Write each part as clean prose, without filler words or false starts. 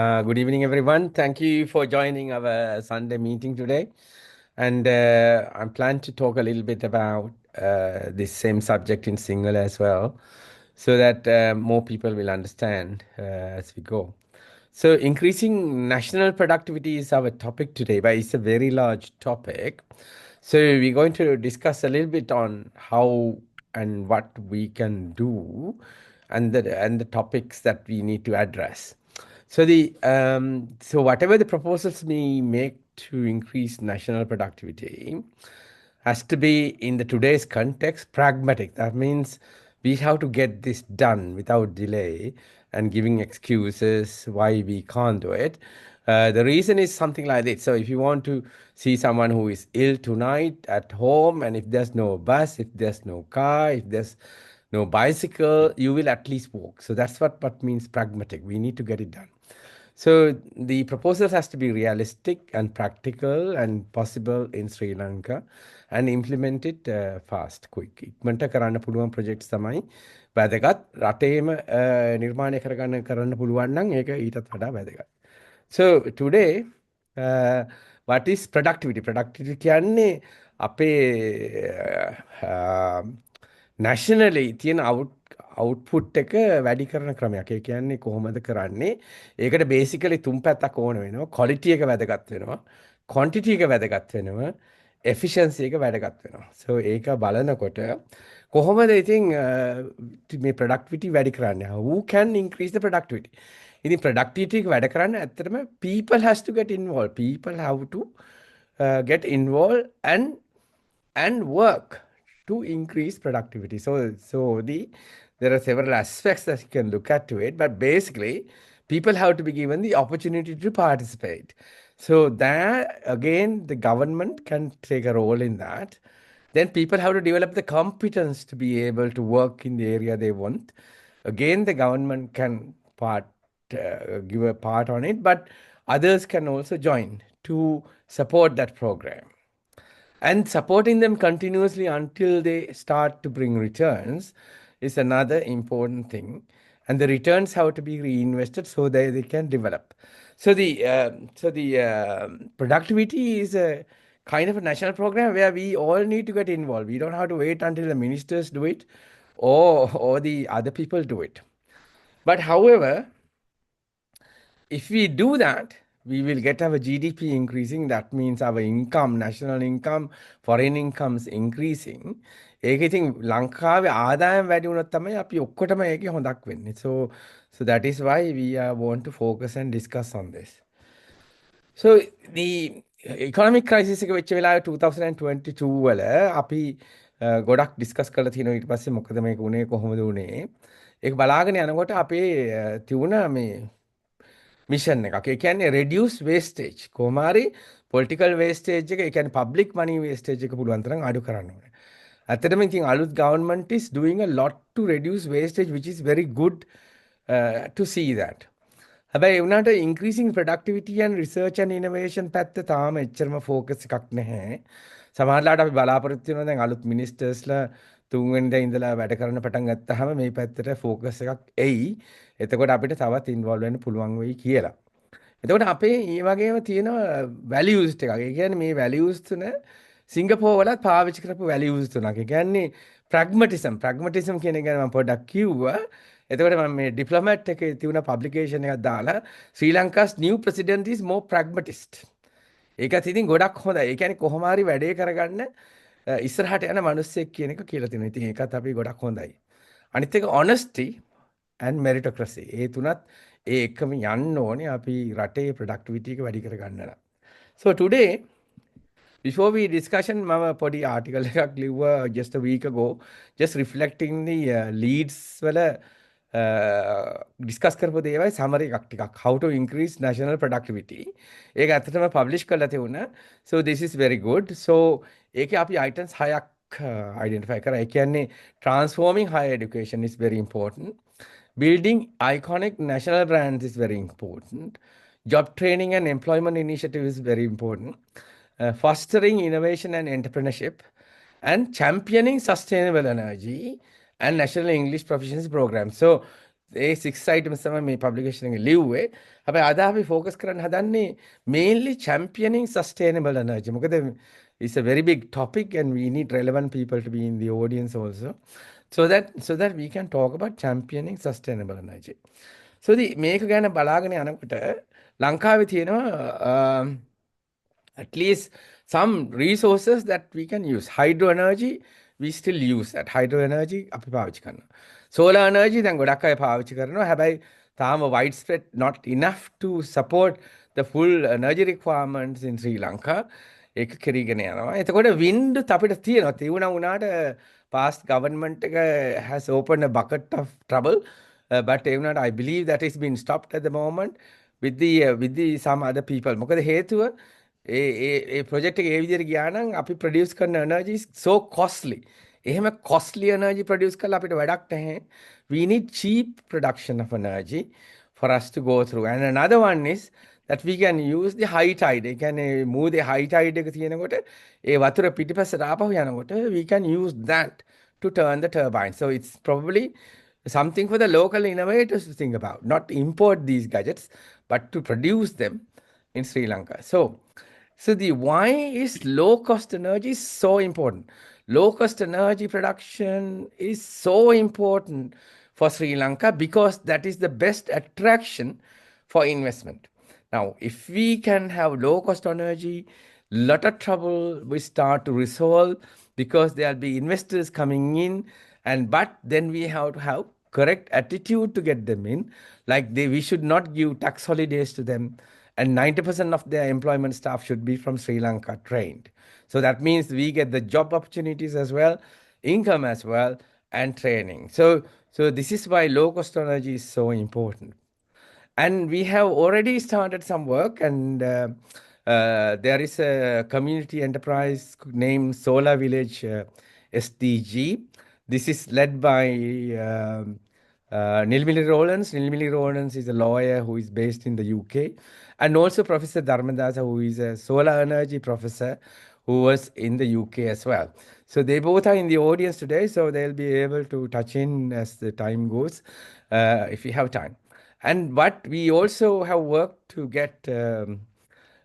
Good evening, everyone. Thank you for joining our Sunday meeting today. And I'm planning to talk a little bit about this same subject in Single as well, so that more people will understand as we go. So, increasing national productivity is our topic today, but it's a very large topic. So, we're going to discuss a little bit on how and what we can do, and the topics that we need to address. So whatever the proposals we make to increase national productivity has to be in the today's context pragmatic. That means we have to get this done without delay and giving excuses why we can't do it. The reason is something like this. So if you want to see someone who is ill tonight at home, and if there's no bus, if there's no car, if there's no bicycle, you will at least walk. So that's what means pragmatic. We need to get it done. So the proposal has to be realistic and practical and possible in Sri Lanka and implement it fast, quick. ඉක්මනට කරන්න පුළුවන් projects තමයි වැදගත්. රටේම නිර්මාණය කරන්න පුළුවන් නම් ඒක ඊටත් වඩා වැදගත්. So today, what is productivity? Productivity කියන්නේ අපේ nationally තියෙන අවුට්පුට් එක වැඩි කරන ක්‍රමයක්. ඒ කියන්නේ කොහොමද කරන්නේ? ඒකට බේසිකලි තුන් පැත්තක් ඕන වෙනවා. ක්වොලිටි එක වැදගත් වෙනවා. ක්වොන්ටිටි එක වැදගත් වෙනවා. එෆිෂන්සි එක වැදගත් වෙනවා. සෝ ඒක බලනකොට කොහොමද ඉතින් මේ productivity වැඩි කරන්නේ? Who can increase the productivity? ඉතින් productivity එක වැඩ කරන්න ඇත්තටම people has to get involved. People have to get involved and work to increase productivity. There are several aspects that you can look at to it, but basically, people have to be given the opportunity to participate. So that again, the government can take a role in that. Then people have to develop the competence to be able to work in the area they want. Again, the government can give a part on it, but others can also join to support that program. And supporting them continuously until they start to bring returns is another important thing. And the returns have to be reinvested so that they can develop. So the productivity is a kind of a national program where we all need to get involved. We don't have to wait until the ministers do it or the other people do it. But however, if we do that, we will get our GDP increasing. That means our income, national income, foreign incomes increasing. ඒක ඉතින් ලංකාවේ ආදායම් වැඩි වුණොත් තමයි අපි ඔක්කොටම ඒකේ හොඳක් වෙන්නේ. So that is why we want to focus and discuss on this. So the economic crisis එක වෙච්ච වෙලාවේ 2022 වල අපි ගොඩක් ඩිස්කස් කරලා තියෙනවා ඊට පස්සේ මොකද මේක උනේ කොහොමද උනේ. ඒක බලාගෙන යනකොට අපේ තියුණ මේ මිෂන් එකක්. ඒ කියන්නේ reduce wastage. කොහොම හරි political wastage එක, ඒ කියන්නේ public money wastage එක පුළුවන් තරම් අඩු කරන්න ඕනේ. ඇත්තටම ඉතින් අලුත් government is doing a lot to reduce wastage, which is very good to see that. හැබැයි උනාට increasing productivity and research and innovation පැත්ත තාම එච්චරම focus එකක් නැහැ. සමහරවිට අපි බලාපොරොත්තු වෙනවා දැන් අලුත් මිනිස්ටර්ස්ලා තුන්වෙනිදා ඉඳලා වැඩ කරන්න පටන් ගත්තාම මේ පැත්තට focus එකක් එයි. එතකොට අපිට තවත් ඉන්වෝල්ව් වෙන්න පුළුවන් වෙයි කියලා. එතකොට අපේ මේ වගේම තියෙන වැලියුස් ටිකක්. ඒ කියන්නේ මේ වැලියුස් තුන සිංගප්පූර් වලත් පාවිච්චි කරපු වැලියුස් තුනක්. ඒ කියන්නේ ප්‍රැග්මැටිසම් කියන එක ගැන මම පොඩ්ඩක් කිව්වා. එතකොට මම මේ ඩිප්ලොමැට් එකේ තියුණ පබ්ලිකේෂන් එකක් දාලා ශ්‍රී ලංකාස් new president is more pragmatist. ඒකත් ඉතින් ගොඩක් හොඳයි. ඒ කියන්නේ කොහොම හරි වැඩේ කරගන්න ඉස්සරහට යන මිනිස්සෙක් කියන එක කියලා තියෙනවා. ඉතින් ඒකත් අපි ගොඩක් හොඳයි. අනිත් එක honesty and meritocracy. ඒ තුනත් ඒ එකම යන්න ඕනේ අපි රටේ productivity එක වැඩි කරගන්න නම්. So today, before we discussion, මම පොඩි article එකක් ලිව්වා just a week ago, just reflecting the leads වල ඩිස්කස් කරපු දේවල් සමරි එකක් ටිකක් how to increase national productivity. ඒක ඇත්තටම publish කරලා තියුණා. So this is very good. So ඒකේ අපි items 6ක් identify කරා. ඒ කියන්නේ transforming higher education is very important. Building iconic national brands is very important. Job training and employment initiative is very important. Fostering innovation and entrepreneurship, and championing sustainable energy and national English proficiency programs. So A 6 items තමයි මේ publication එකේ ලිව්වේ. හැබැයි අද අපි focus කරන්න හදන්නේ mainly championing sustainable energy. මොකද it's a very big topic and we need relevant people to be in the audience also. So that we can talk about championing sustainable energy. So මේක ගැන බලාගෙන යනකොට ලංකාවේ තියෙනවා at least some resources that we can use. Hydro energy, we still use that. Hydro energy අපි පාවිච්චි කරනවා. Solar energy දැන් ගොඩක් අය පාවිච්චි කරනවා. හැබැයි තාම widespread not enough to support the full energy requirements in Sri Lanka. ඒක කෙරීගෙන යනවා. එතකොට wind අපිට තියෙනවා. තියුණා වුණාට past government එක has opened a bucket of trouble. But ඒ වුණාට I believe that is been stopped at the moment with the some other people. මොකද හේතුව ඒ ප්‍රොජෙක්ට් එක ඒ විදිහට ගියා නම් අපි ප්‍රොඩියුස් කරන එනර්ජි so costly. එහෙම costly energy produce කරලා අපිට වැඩක් නැහැ. We need cheap production of energy for us to go through. And another one is that we can use the high tide. ඒ කියන්නේ move the high tide එක තියෙනකොට ඒ වතුර පිටිපස්සට ආපහු යනකොට we can use that to turn the turbine. So it's probably something for the local innovators to think about. Not import these gadgets, but to produce them in Sri Lanka. So the why is low cost energy so important? Low cost energy production is so important for Sri Lanka because that is the best attraction for investment. Now, if we can have low cost energy, lot of trouble we start to resolve because there'll be investors coming in, but then we have to have correct attitude to get them in. Like we should not give tax holidays to them, and 90% of their employment staff should be from Sri Lanka trained. So that means we get the job opportunities as well, income as well, and training. So this is why low cost energy is so important. And we have already started some work, and there is a community enterprise named Solar Village SDG. This is led by Nilmili Rowlands. Nilmili Rowlands is a lawyer who is based in the UK, and also Professor Dharmadasa, who is a solar energy professor who was in the UK as well. So they both are in the audience today, so they'll be able to touch in as the time goes, if we have time. And but we also have worked to get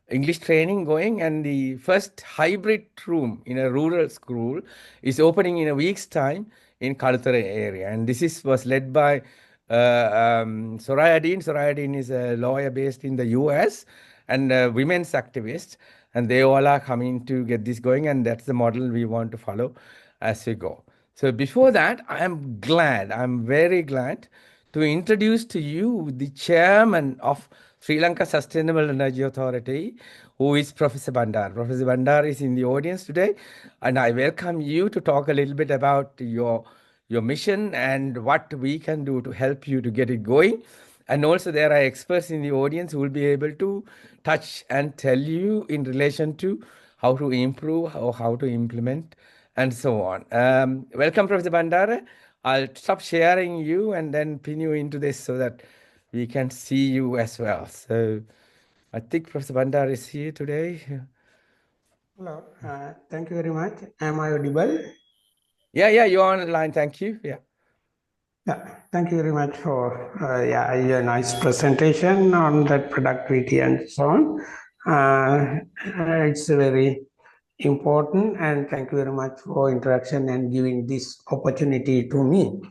English training going, and the first hybrid room in a rural school is opening in a week's time in Kalutara area. And was led by Soraya Dean. Soraya Dean is a lawyer based in the US and a women's activist. And they all are coming to get this going, and that's the model we want to follow as we go. So before that, I'm very glad to introduce to you the chairman of Sri Lanka Sustainable Energy Authority, who is Professor Bandar. Professor Bandar is in the audience today, and I welcome you to talk a little bit about your mission and what we can do to help you to get it going. And also there are experts in the audience who will be able to touch and tell you in relation to how to improve or how to implement and so on. Welcome, Professor Bandara. I'll stop sharing you and then pin you into this so that we can see you as well. So I think Professor Bandara is here today. Hello, thank you very much. Am I audible? Yeah, you're on the line. Thank you. Yeah, thank you very much for a nice presentation on that productivity and so on. It's very important, and thank you very much for introduction and giving this opportunity to me.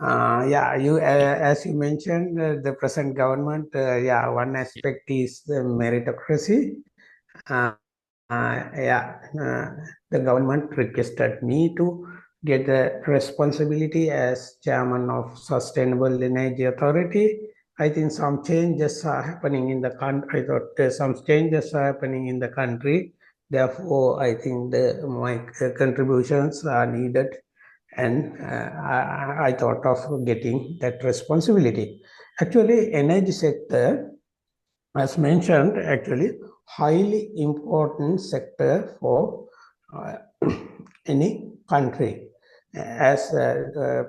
As you mentioned, the present government, one aspect is the meritocracy. The government requested me to get the responsibility as chairman of Sustainable Energy Authority. I think some changes are happening in the country. I thought some changes are happening in the country. Therefore, I think my contributions are needed, and I thought of getting that responsibility. Actually, energy sector, as mentioned, actually highly important sector for any country. As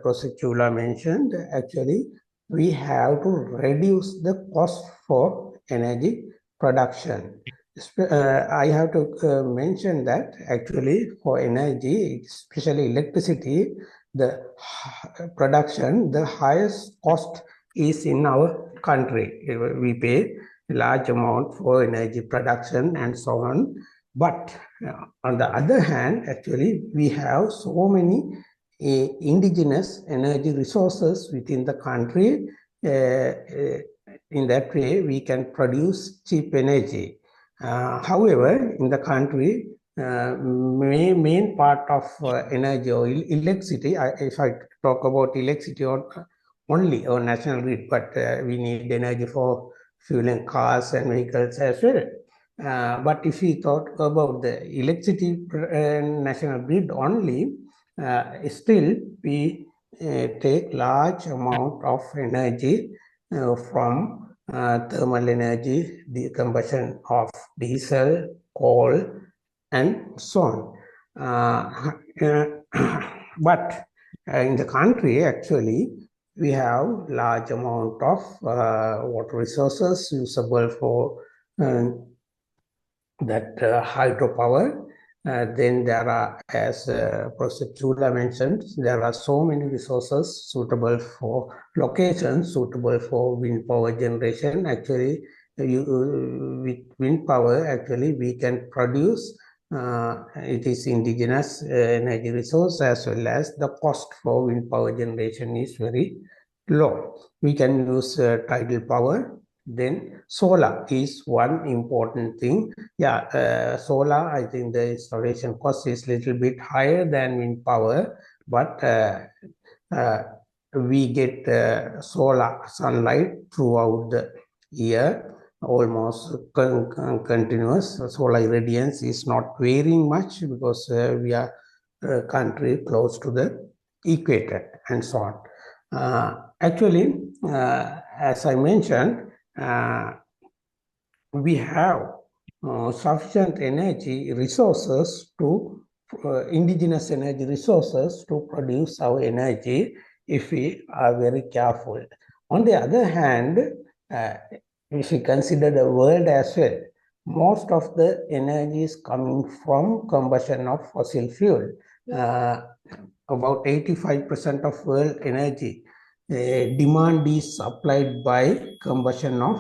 Professor Chula mentioned, actually we have to reduce the cost for energy production. I have to mention that actually for energy, especially electricity, the production, the highest cost is in our country. We pay a large amount for energy production and so on. But on the other hand, actually, we have so many indigenous energy resources within the country. In that way, we can produce cheap energy. However, in the country, main part of energy or electricity, if I talk about electricity only or national grid, but we need energy for fueling cars and vehicles as well. But if we talk about the electricity national grid only, still we take large amount of energy from thermal energy, the combustion of diesel, coal, and so on. But in the country, actually, we have large amount of water resources usable for that hydropower. Then there are, as Professor Chula mentioned, there are so many resources suitable for locations, suitable for wind power generation. Actually, with wind power, actually, we can produce it is indigenous energy resource, as well as the cost for wind power generation is very low. We can use tidal power. Then solar is one important thing. Yeah, solar, I think the installation cost is little bit higher than wind power, but uh, we get solar sunlight throughout the year, almost continuous. Solar irradiance is not varying much because we are a country close to the equator and so on. Actually, as I mentioned, we have sufficient energy resources to indigenous energy resources to produce our energy if we are very careful. On the other hand, uh, if we consider the world as well, most of the energy is coming from combustion of fossil fuel. Uh, about 85% of world energy demand is supplied by combustion of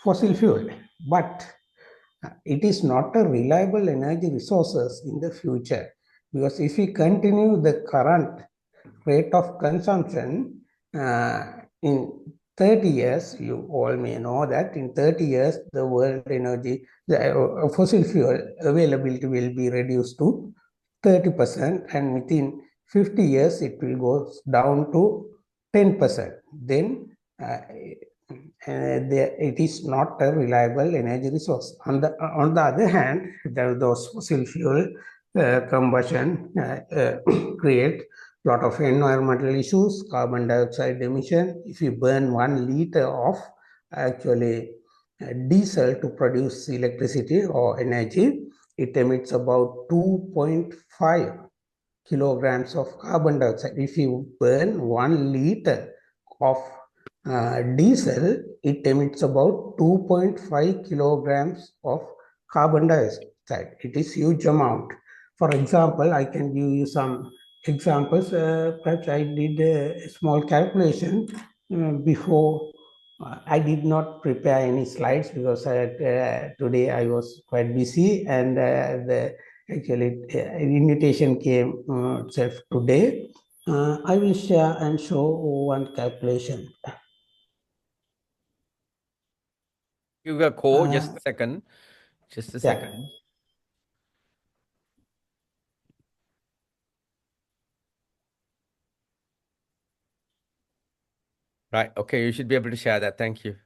fossil fuel, but it is not a reliable energy resources in the future, because if we continue the current rate of consumption in 30 years, you all may know that in 30 years the world energy, the fossil fuel availability will be reduced to 30%, and within 50 years it will go down to 10%. Then it is not a reliable energy resource. On the other hand, those fossil fuel combustion create a lot of environmental issues, carbon dioxide emission. If you burn 1 liter of actually diesel to produce electricity or energy, it emits about 2.5 kilograms of carbon dioxide. If you burn 1 liter of diesel, it emits about 2.5 kilograms of carbon dioxide. It is huge amount. For example, I can give you some examples. Perhaps I did a small calculation before. I did not prepare any slides because today I was quite busy, and the actually invitation came itself today. I will share and show one calculation. You got code, Uh, just a second. Just a yeah, second. Right. Okay, you should be able to share that. Thank you.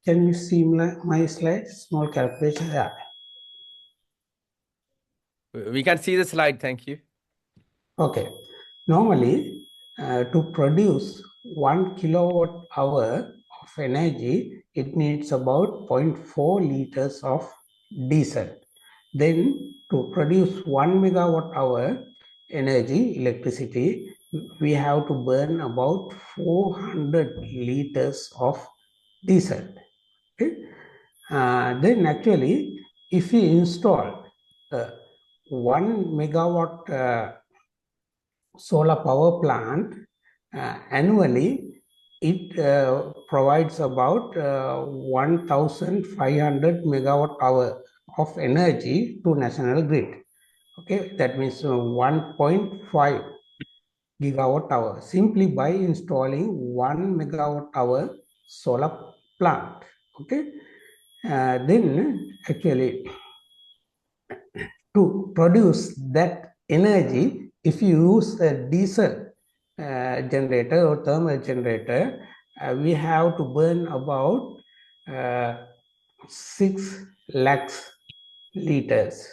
can you see my slides? Small calculation. Yeah. We can see the slide. Thank you. Okay. Normally, to produce 1 kilowatt hour of energy, it needs about 0.4 liters of diesel. Then to produce 1 megawatt hour energy, electricity, we have to burn about 400 liters of diesel. Okay? Then actually, if we install 1 megawatt solar power plant annually, it provides about 1,500 megawatt hour of energy to national grid. Okay, that means 1.5 gigawatt hour simply by installing 1 megawatt hour solar plant. Okay, then actually to produce that energy, if you use a diesel generator or thermal generator, we have to burn about 6 lakhs liters,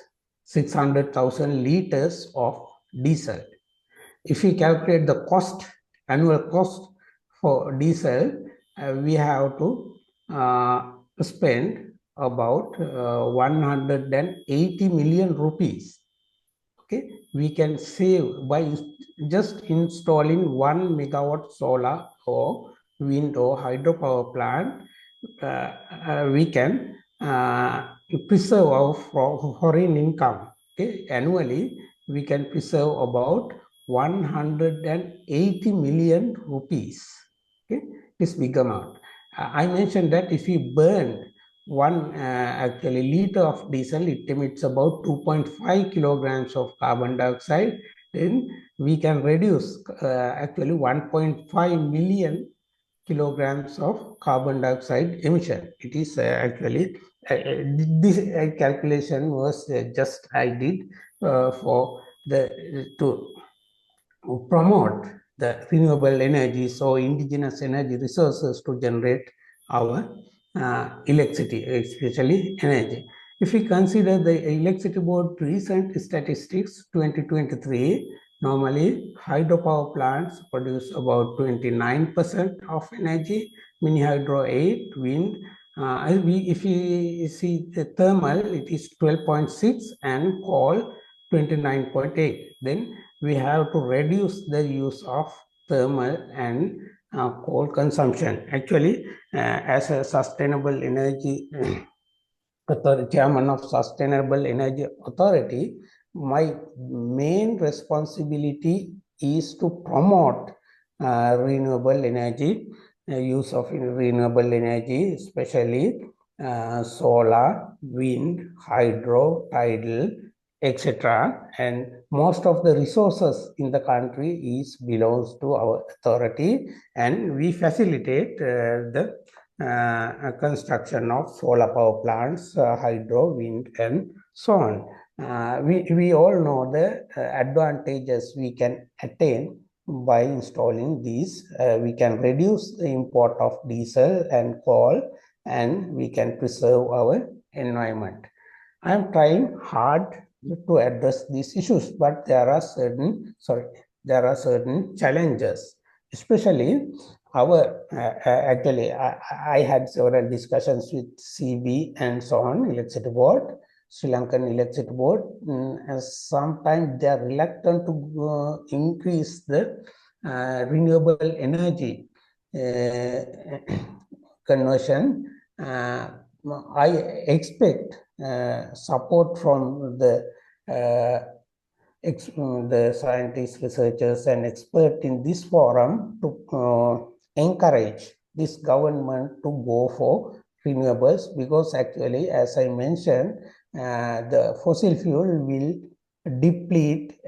600,000 liters of diesel. If we calculate the cost, annual cost for diesel, we have to spend about 180 million rupees. Okay, we can save by just installing 1 megawatt solar or wind or hydropower plant. We can preserve our foreign income. Okay, annually we can preserve about 180 million rupees. Okay, this big amount. I mentioned that if we burn one actually liter of diesel, it emits about 2.5 kilograms of carbon dioxide. Then we can reduce actually 1.5 million kilograms of carbon dioxide emission. It is actually this calculation was just I did for the to promote the renewable energies or indigenous energy resources to generate our electricity, especially energy. If we consider the Electricity Board recent statistics 2023, normally hydropower plants produce about 29% of energy, mini hydro 8, wind. If we see the thermal, it is 12.6 and coal 29.8. Then we have to reduce the use of thermal and coal consumption. Actually, as a sustainable energy chairman of Sustainable Energy Authority, my main responsibility is to promote renewable energy, use of renewable energy, especially solar, wind, hydro, tidal, etc. And most of the resources in the country is belongs to our authority, and we facilitate the construction of solar power plants, hydro, wind, and so on. We all know the advantages we can attain by installing these. We can reduce the import of diesel and coal, and we can preserve our environment. I am trying hard to address these issues, but there are certain challenges, especially our actually I had several discussions with CB and so on, Electricity Board, Sri Lankan Electricity Board. Sometimes they are reluctant to increase the renewable energy conversion. I expect support from uh, the scientists, researchers, and experts in this forum to encourage this government to go for renewables, because actually, as I mentioned, the fossil fuel will deplete,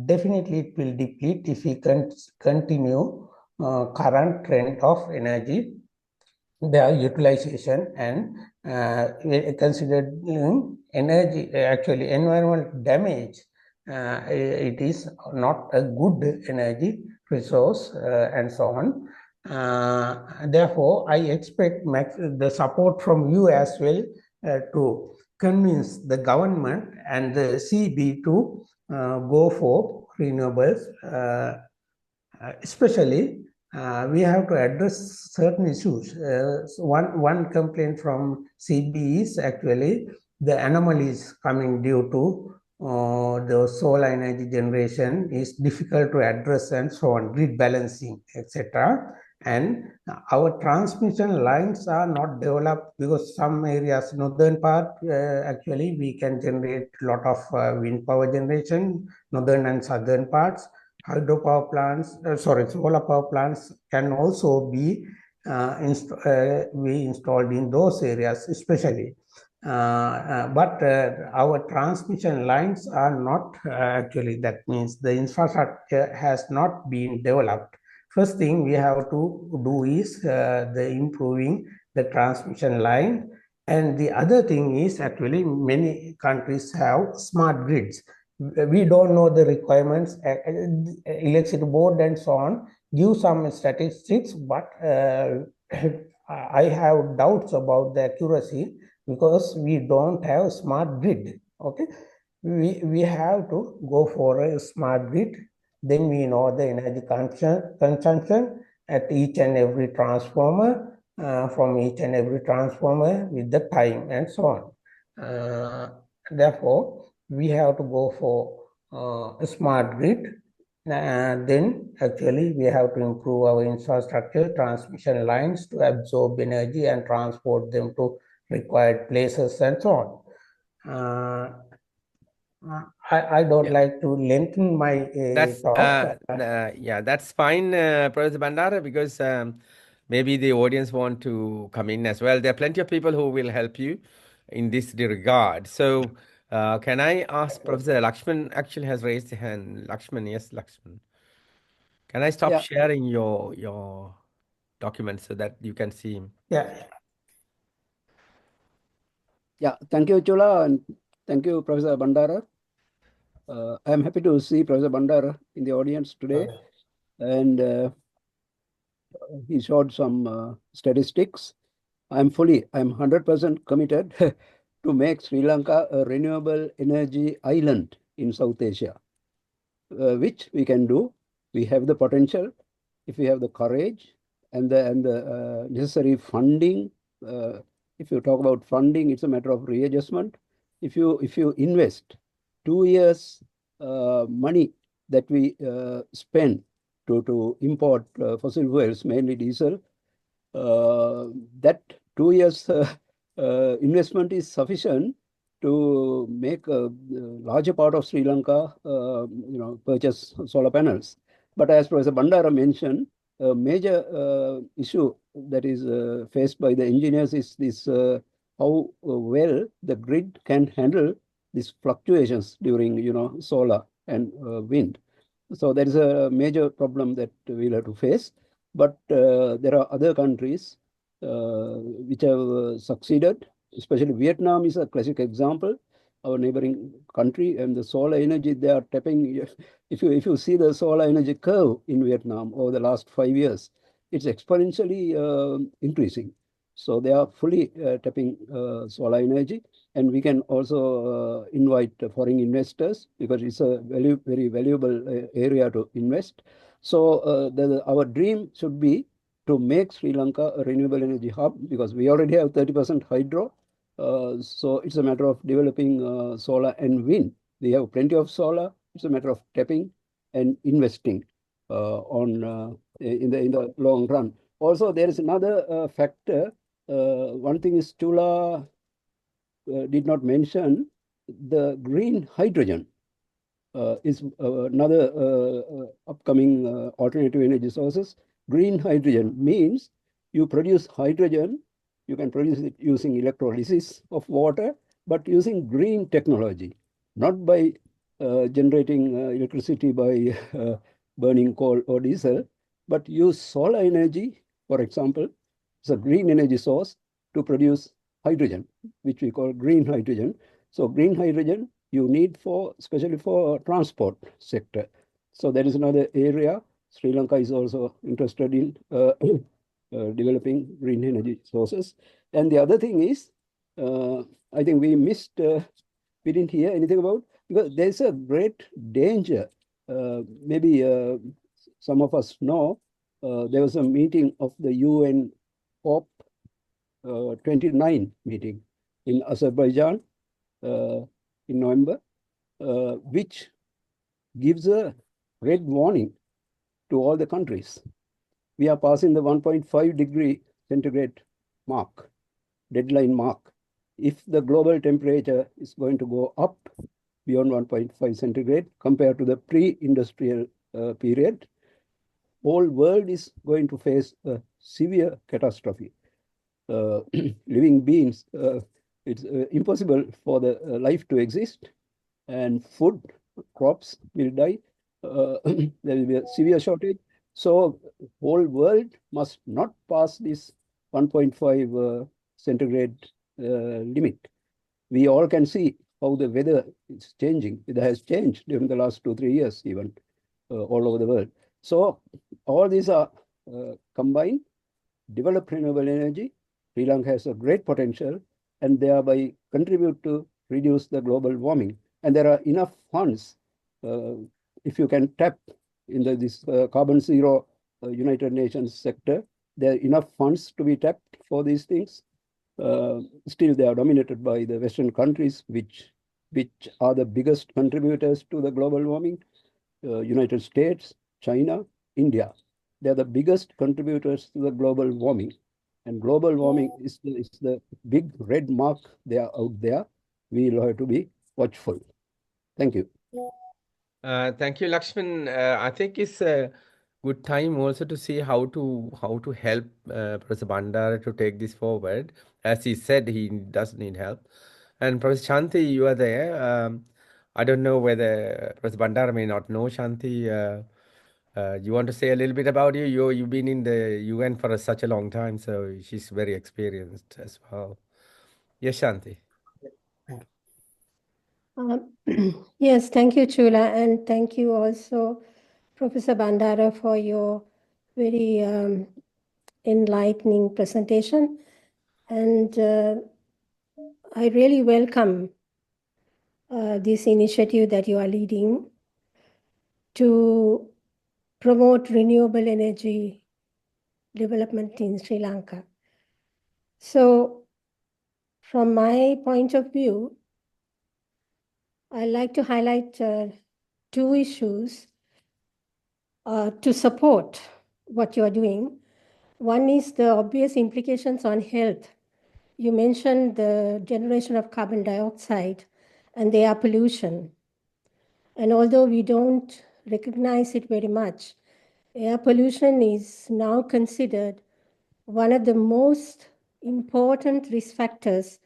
definitely it will deplete if we continue current trend of energy, their utilization, and considering energy, actually environmental damage, it is not a good energy resource, and so on. Therefore, I expect the support from you as well to convince the government and the CB to go for renewables Especially, we have to address certain issues. So one complaint from CB is actually the anomalies coming due to the solar energy generation is difficult to address and so on, grid balancing, etc. And our transmission lines are not developed because some areas, northern part, actually we can generate a lot of wind power generation, northern and southern parts hydropower plants, solar power plants can also be installed in those areas, especially. But our transmission lines are not actually, that means the infrastructure has not been developed. First thing we have to do is the improving the transmission line. And the other thing is actually many countries have smart grids. We don't know the requirements. Electricity board and so on give some statistics, but I have doubts about the accuracy because we don't have smart grid. Okay, we have to go for a smart grid. Then we know the energy consumption at each and every transformer, from each and every transformer with the time and so on. Therefore, we have to go for a smart grid. And then actually we have to improve our infrastructure, transmission lines to absorb energy and transport them to required places and so on. I don't Yeah. like to lengthen my That's talk. yeah, that's fine, Professor Bandara, because maybe the audience want to come in as well. There are plenty of people who will help you in this regard. So, can I ask Professor Lakshman? Actually, has raised his hand. Lakshman, yes, Lakshman. Can I stop Yeah, sharing your document so that you can see him? Yeah, yeah. Thank you, Chula, and thank you, Professor Bandara. I'm happy to see Professor Bandara in the audience today, and he showed some statistics. I'm 100% committed to make Sri Lanka a renewable energy island in South Asia, which we can do. We have the potential if we have the courage and the necessary funding. Uh, if you talk about funding, it's a matter of readjustment. If you invest 2 years money that we spend to import fossil fuels, mainly diesel, that 2 years investment is sufficient to make a larger part of Sri Lanka, purchase solar panels. But as Professor Bandara mentioned, a major issue that is faced by the engineers is this: how well the grid can handle these fluctuations during, solar and wind. So that is a major problem that we'll have to face. But there are other countries which have succeeded, especially Vietnam is a classic example, our neighboring country, and the solar energy they are tapping. If you see the solar energy curve in Vietnam over the last 5 years, it's exponentially increasing. So they are fully tapping solar energy, and we can also invite foreign investors because it's a very valuable area to invest. So our dream should be to make Sri Lanka a renewable energy hub because we already have 30% hydro. So it's a matter of developing solar and wind. We have plenty of solar. It's a matter of tapping and investing on in the long run. Also, there is another factor. One thing is Chula did not mention the green hydrogen is another upcoming alternative energy sources. Green hydrogen means you produce hydrogen, you can produce it using electrolysis of water, but using green technology, not by generating electricity by burning coal or diesel, but use solar energy, for example, it's a green energy source to produce hydrogen, which we call green hydrogen. So green hydrogen you need for, especially for transport sector. So that is another area Sri Lanka is also interested in developing green energy sources. And the other thing is, I think we didn't hear anything about, because there's a great danger. Maybe some of us know, there was a meeting of the UN COP 29 meeting in Azerbaijan in November, which gives a red warning to all the countries. We are passing the 1.5 degree centigrade mark, deadline mark. If the global temperature is going to go up beyond 1.5 centigrade compared to the pre-industrial period, whole world is going to face a severe catastrophe. Living beings, it's impossible for the life to exist, and food, crops will die. There will be a severe shortage. So whole world must not pass this 1.5 centigrade limit. We all can see how the weather is changing. It has changed during the last 2-3 years, even all over the world. So all these are combined. Develop renewable energy. Sri Lanka has a great potential and thereby contribute to reduce the global warming. And there are enough funds if you can tap in this carbon zero United Nations sector. There are enough funds to be tapped for these things. Still, they are dominated by the Western countries, which are the biggest contributors to the global warming. United States, China, India. They are the biggest contributors to the global warming. And global warming is the big red mark they are out there. We will have to be watchful. Thank you. Thank you, Lakshman. I think it's a good time also to see how to help Professor Bandara to take this forward. As he said, he does need help. And Professor Shanti, you are there. I don't know whether Professor Bandara may not know Shanti. You want to say a little bit about you? You've been in the UN for such a long time, so she's very experienced as well. Yes, Shanti. Yes, thank you, Chula, and thank you also, Professor Bandara, for your very enlightening presentation. And I really welcome this initiative that you are leading to promote renewable energy development in Sri Lanka. So, from my point of view, I'd like to highlight 2 issues to support what you are doing. One is the obvious implications on health. You mentioned the generation of carbon dioxide and the air pollution. And although we don't recognize it very much, air pollution is now considered one of the most important risk factors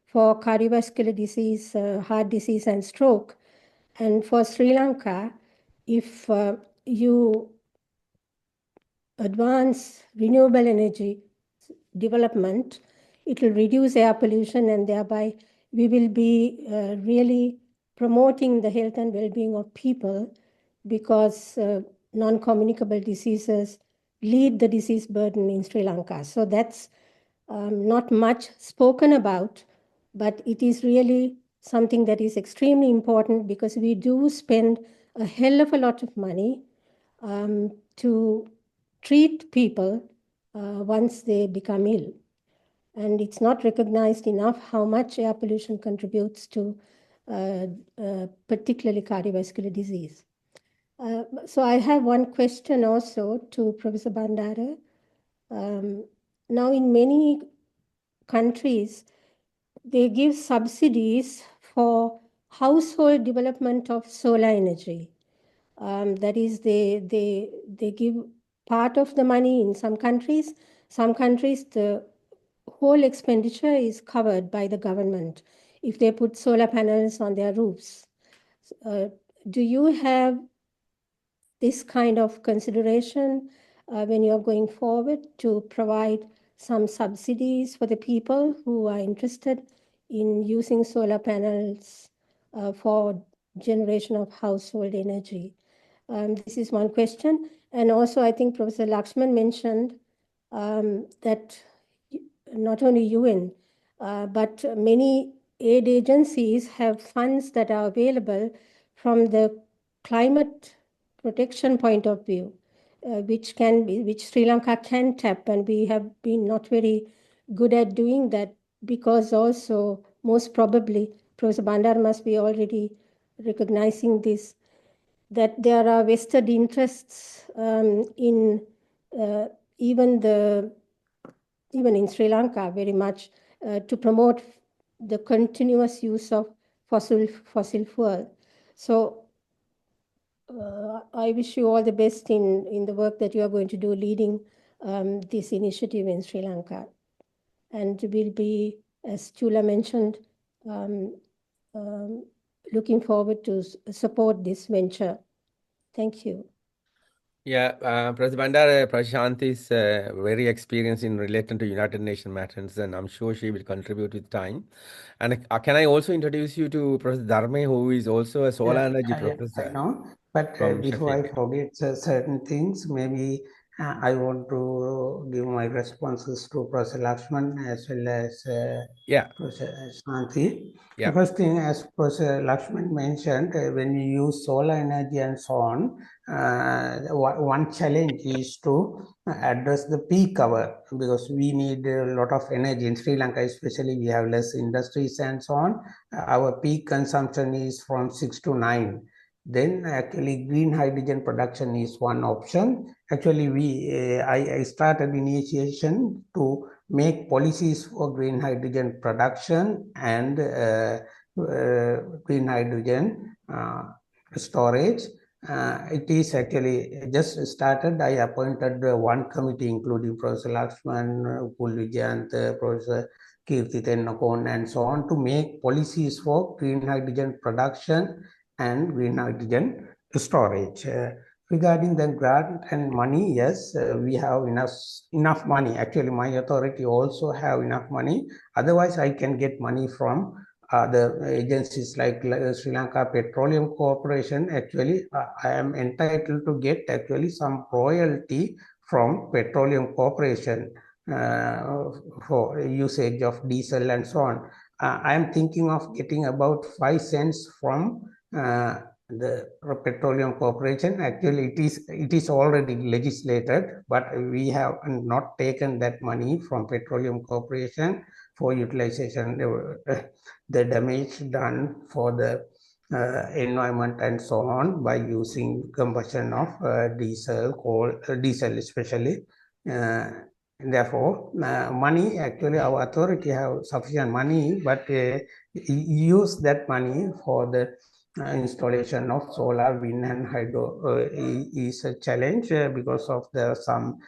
for cardiovascular disease, heart disease, and stroke. And for Sri Lanka, if you advance renewable energy development, it will reduce air pollution, and thereby we will be really promoting the health and well-being of people, because non-communicable diseases lead the disease burden in Sri Lanka. So that's not much spoken about, but it is really something that is extremely important, because we do spend a hell of a lot of money to treat people once they become ill. And it's not recognized enough how much air pollution contributes to particularly cardiovascular disease. So I have one question also to Professor Bandara. Now in many countries, they give subsidies for household development of solar energy. That is, they give part of the money in some countries. Some countries, the whole expenditure is covered by the government if they put solar panels on their roofs. Do you have this kind of consideration when you're going forward to provide some subsidies for the people who are interested in using solar panels for generation of household energy? This is one question. And also, I think Professor Lakshman mentioned that not only UN, but many aid agencies have funds that are available from the climate protection point of view. which Sri Lanka can tap, and we have been not very good at doing that, because also most probably Professor Bandar must be already recognizing this, that there are vested interests in uh, even in Sri Lanka very much to promote the continuous use of fossil fuel. So I wish you all the best in the work that you are going to do leading this initiative in Sri Lanka. And we'll be, as Chula mentioned, um, looking forward to support this venture. Thank you. Yeah, Professor Bandar, Prashant is very experienced in relating to United Nations matters, and I'm sure she will contribute with time. And can I also introduce you to Professor Dharme, who is also a solar energy I professor know, but from before I Sheffield? forget certain things, maybe I want to give my responses to Professor Lakshman as well as Yeah, Professor Shanti. The yeah. first thing, as Professor Lakshman mentioned, when you use solar energy and so on, one challenge is to address the peak hour, because we need a lot of energy in Sri Lanka, especially we have less industries and so on. Our peak consumption is from 6 to 9. Then actually green hydrogen production is one option. Actually, I started initiation to make policies for green hydrogen production and green hydrogen storage. It is actually just started. I appointed one committee, including Professor Lakshman, Upul Vijayant, Professor Kirti Tennakon, and so on, to make policies for green hydrogen production and green hydrogen storage. Regarding the grant and money, yes, we have enough money. Actually, my authority also have enough money. Otherwise, I can get money from other agencies like Sri Lanka Petroleum Corporation. Actually, I am entitled to get actually some royalty from Petroleum Corporation for usage of diesel and so on. I am thinking of getting about 5 cents from the Petroleum Corporation. Actually, it is already legislated, but we have not taken that money from Petroleum Corporation for utilization. The damage done for the environment and so on by using combustion of diesel, coal, diesel especially. Therefore, money, actually our authority have sufficient money, but use that money for the installation of solar, wind, and hydro is a challenge because of some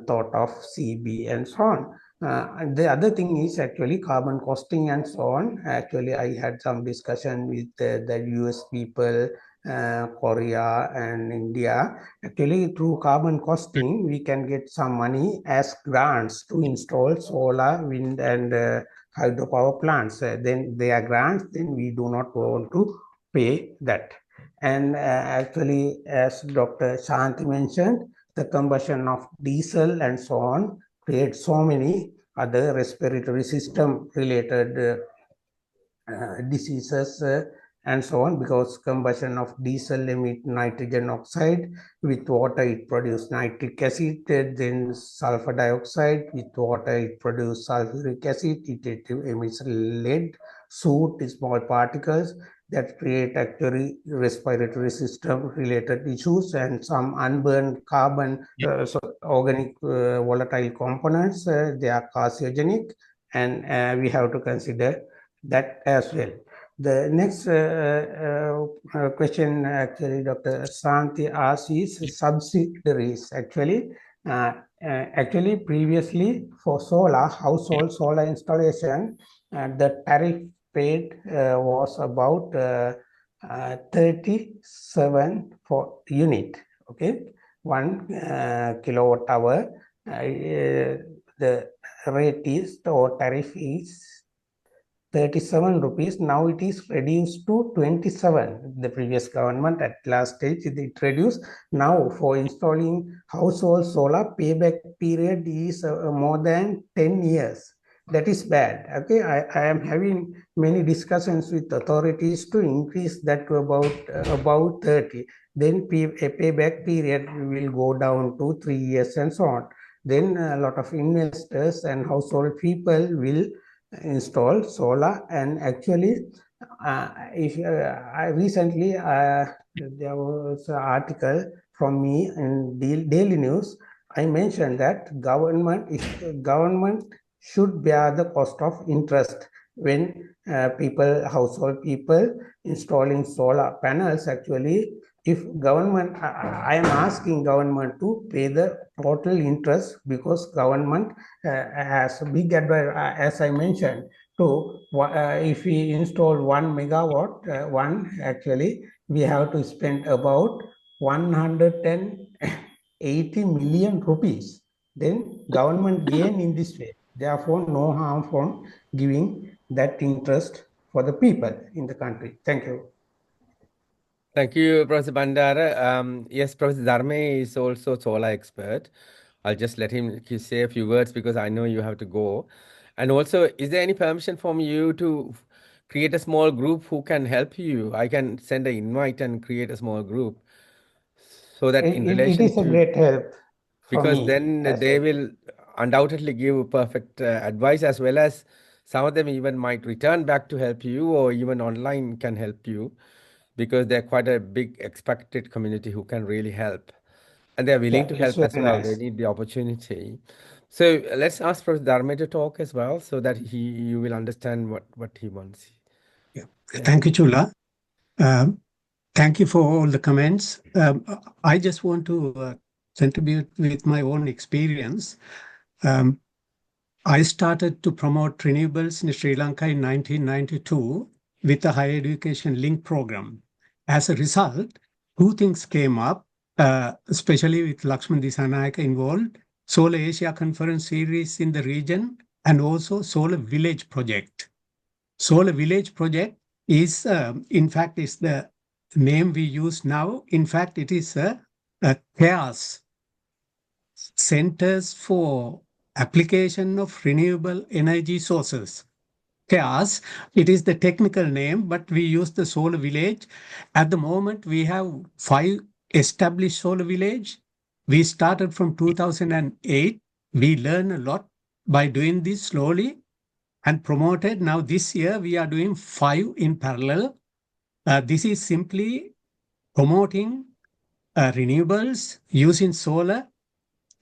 thought of CB and so on. And the other thing is actually carbon costing and so on. Actually, I had some discussion with the US people, Korea and India. Actually, through carbon costing, we can get some money as grants to install solar, wind, and hydropower plants. Then they are grants, then we do not want to pay that. And actually, as Dr. Shanti mentioned, the combustion of diesel and so on create so many other respiratory system related diseases and so on, because combustion of diesel emit nitrogen oxide. With water it produces nitric acid, then sulfur dioxide. With water it produces sulfuric acid. It emits lead, soot, small particles that create actually respiratory system related issues, and some unburned carbon, so organic volatile components, they are carcinogenic, and we have to consider that as well. The next question actually Dr. Santi asked is subsidiaries. Actually previously for solar, household solar installation, the tariff rate was about 37 for unit, okay, 1 kilowatt hour. The rate is, or tariff is 37 rupees. Now it is reduced to 27. The previous government at last stage it reduced. Now for installing household solar, payback period is more than 10 years. That is bad. Okay, I am having many discussions with authorities to increase that to about 30. then a payback period will go down to 3 years and so on. Then a lot of investors and household people will install solar, and actually if I recently there was an article from me in Daily News. I mentioned that government should bear the cost of interest when household people installing solar panels. Actually, if government, I am asking government to pay the total interest, because government has a big advice, as I mentioned. So if we install 1 megawatt, actually we have to spend about 180 million rupees. Then government gain in this way. Therefore, no harm from giving that interest for the people in the country. Thank you. Thank you, Professor Bandara. Yes, Professor Dharme is also solar expert. I'll just let him say a few words because I know you have to go. And also, is there any permission from you to create a small group who can help you? I can send an invite and create a small group so that in It relation is a to, great help for because me then as they well. will undoubtedly give perfect advice, as well as some of them even might return back to help you, or even online can help you, because they're quite a big expected community who can really help. And they're willing Yeah, to it's help as very well. They nice. need the opportunity. So let's ask Professor Dharme to talk as well, so that you will understand what he wants. Yeah. Yeah. Thank you, Chula. Thank you for all the comments. I just want to contribute with my own experience. Um, I started to promote renewables in Sri Lanka in 1992 with a higher education link program. As a result, two things came up, especially with Lakshman Disanayaka involved: Solar Asia Conference series in the region, and also Solar Village project. Solar Village project is, in fact, is the name we use now. In fact, it is a CARES, Centers for Application of Renewable Energy Sources. CARES, it is the technical name, but we use the solar village. At the moment, we have 5 established solar village. We started from 2008. We learn a lot by doing this slowly and promoted. Now this year we are doing 5 in parallel. This is simply promoting renewables using solar.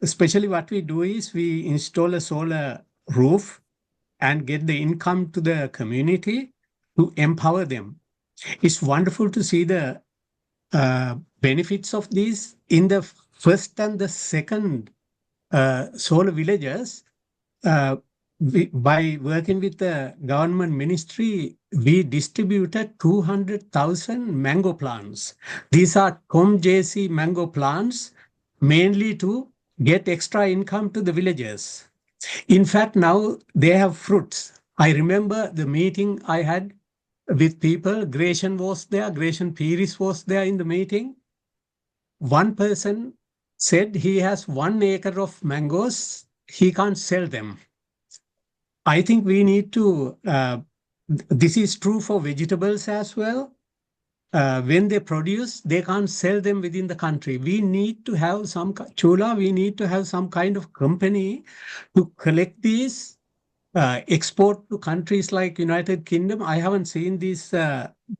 Especially what we do is we install a solar roof and get the income to the community to empower them. It's wonderful to see the benefits of this in the first and the second solar villages. By working with the government ministry, we distributed 200,000 mango plants. These are Tom JC mango plants, mainly to get extra income to the villagers. In fact, now they have fruits. I remember the meeting I had with people. Gratian was there, Gratian Piris was there in the meeting. One person said he has 1 acre of mangoes, he can't sell them. I think we need to, this is true for vegetables as well. When they produce, they can't sell them within the country. We need to have some, Chula, we need to have some kind of company to collect these, export to countries like United Kingdom. I haven't seen these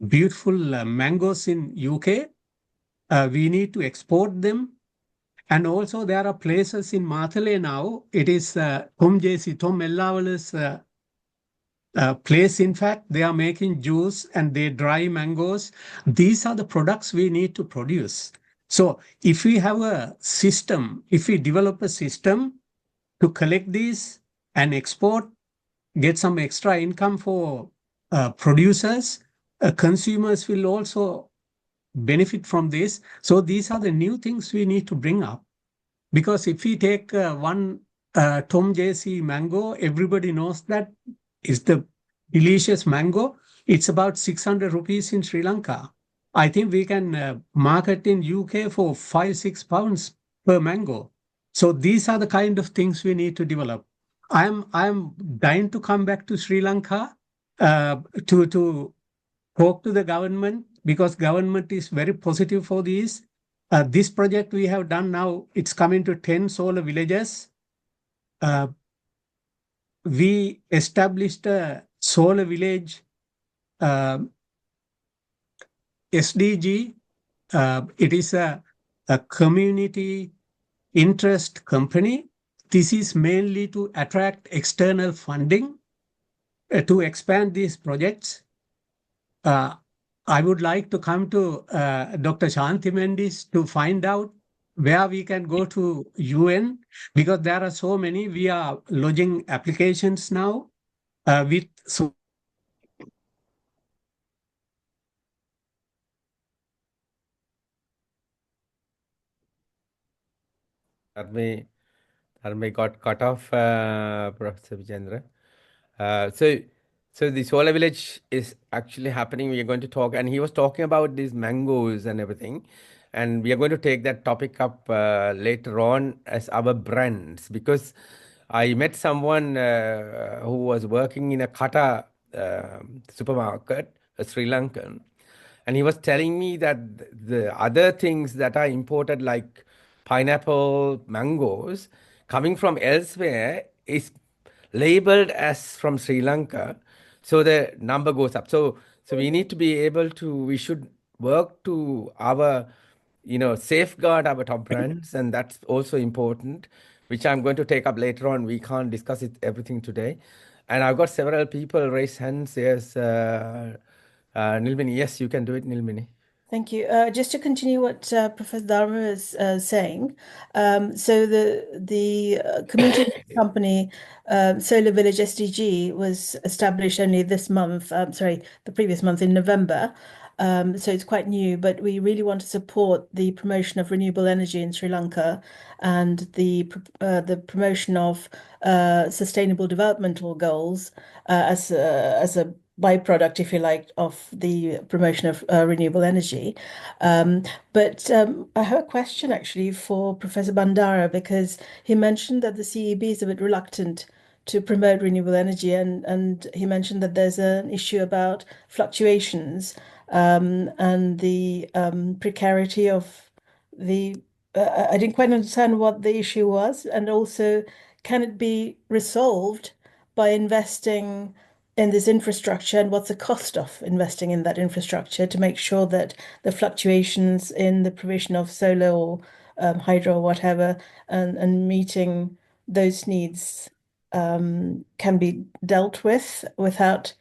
beautiful mangoes in UK. We need to export them. And also there are places in Mathale now. It is Tom JC, Tom Ellawala's place. In fact, they are making juice and they dry mangoes. These are the products we need to produce. So if we have a system, if we develop a system to collect these and export, get some extra income for producers, consumers will also benefit from this. So these are the new things we need to bring up. Because if we take one Tom JC mango, everybody knows that is the delicious mango. It's about 600 rupees in Sri Lanka. I think we can market in UK for 5-6 pounds per mango. So these are the kind of things we need to develop. I'm dying to come back to Sri Lanka to talk to the government because government is very positive for these. This project we have done now, it's coming to 10 solar villages. We established a solar village SDG. It is a community interest company. This is mainly to attract external funding to expand these projects. I would like to come to Dr. Shanti Mendis to find out where we can go to UN, because there are so many. We are lodging applications now with Dharme got cut off, Professor Vijendra. So the solar village is actually happening. We are going to talk, and he was talking about these mangoes and everything, and we are going to take that topic up later on as our brands, because I met someone who was working in a kata supermarket, a Sri Lankan, and he was telling me that the other things that are imported, like pineapple, mangoes, coming from elsewhere, is labeled as from Sri Lanka, so the number goes up. So we need to be able to. We should work to our, safeguard our top brands, and that's also important, which I'm going to take up later on. We can't discuss it everything today, and I've got several people raise hands. Yes, Nilmini. Yes, you can do it, Nilmini. Thank you. Just to continue what Professor Dharma is saying, so the community company Solar Village SDG was established only this month. The previous month in November. So it's quite new, but we really want to support the promotion of renewable energy in Sri Lanka and the promotion of sustainable developmental goals as a byproduct, if you like, of the promotion of renewable energy. But I have a question actually for Professor Bandara, because he mentioned that the CEB is a bit reluctant to promote renewable energy, and he mentioned that there's an issue about fluctuations and the precarity of the. I didn't quite understand what the issue was, and also, can it be resolved by investing in this infrastructure, and what's the cost of investing in that infrastructure to make sure that the fluctuations in the provision of solar or hydro or whatever, and meeting those needs can be dealt with without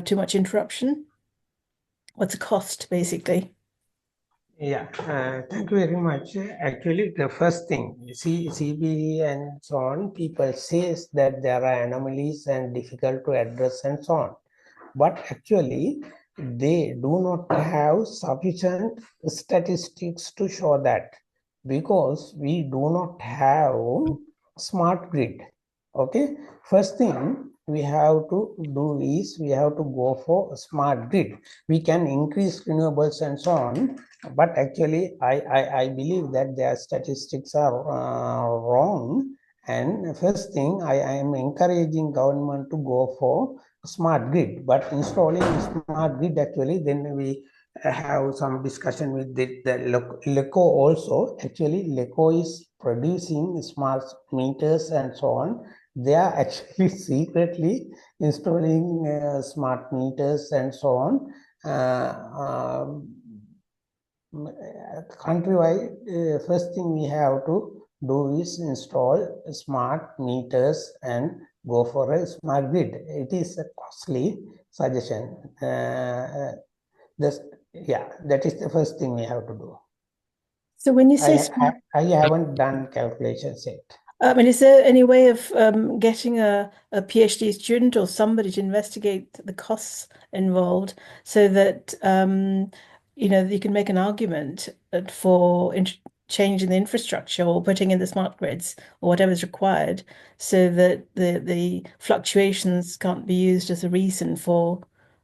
too much interruption? What's the cost, basically? Yeah, thank you very much. Actually, the first thing, CBE and so on, people says that there are anomalies and difficult to address and so on. But actually, they do not have sufficient statistics to show that, because we do not have smart grid. Okay, first thing we have to do is we have to go for a smart grid. We can increase renewables and so on, but actually I believe that their statistics are wrong. And first thing, I am encouraging government to go for smart grid, but installing smart grid, actually then we have some discussion with the LECO also. Actually, LECO is producing smart meters and so on. They are actually secretly installing smart meters and so on. Countrywide, first thing we have to do is install smart meters and go for a smart grid. It is a costly suggestion. That is the first thing we have to do. So when you say smart, I haven't done calculations yet. is there any way of getting a PhD student or somebody to investigate the costs involved, so that you can make an argument for changing the infrastructure or putting in the smart grids or whatever is required, so that the fluctuations can't be used as a reason for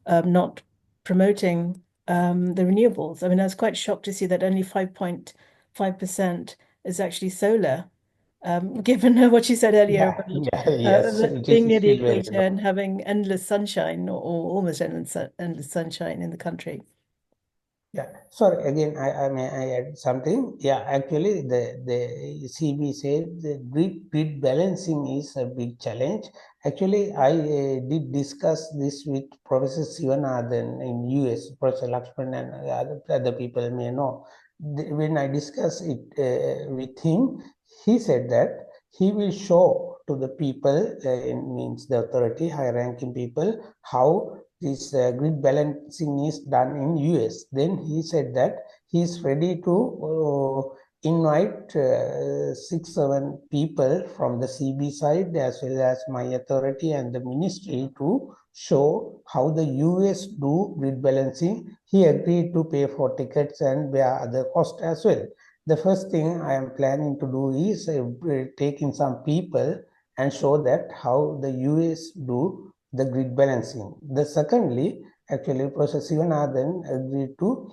not promoting the renewables? I mean, I was quite shocked to see that only 5.5% is actually solar. Given what you said earlier about Yes, it being near is the still very equator low. and having endless sunshine, or almost endless sunshine in the country. Yeah, sorry, again, I may I add something. Yeah, actually, the CB said the grid balancing is a big challenge. Actually, I did discuss this with Professor Sivanathan in US, Professor Lakshman and other people may know. When I discussed it with him, he said that he will show to the people, means the authority, high-ranking people, how this grid balancing is done in US. Then he said that he is ready to invite 6-7 people from the CB side as well as my authority and the ministry to show how the US do grid balancing. He agreed to pay for tickets and bear other cost as well. The first thing I am planning to do is take in some people and show that how the US do the grid balancing. The secondly, actually, Professor Sivanathan agreed to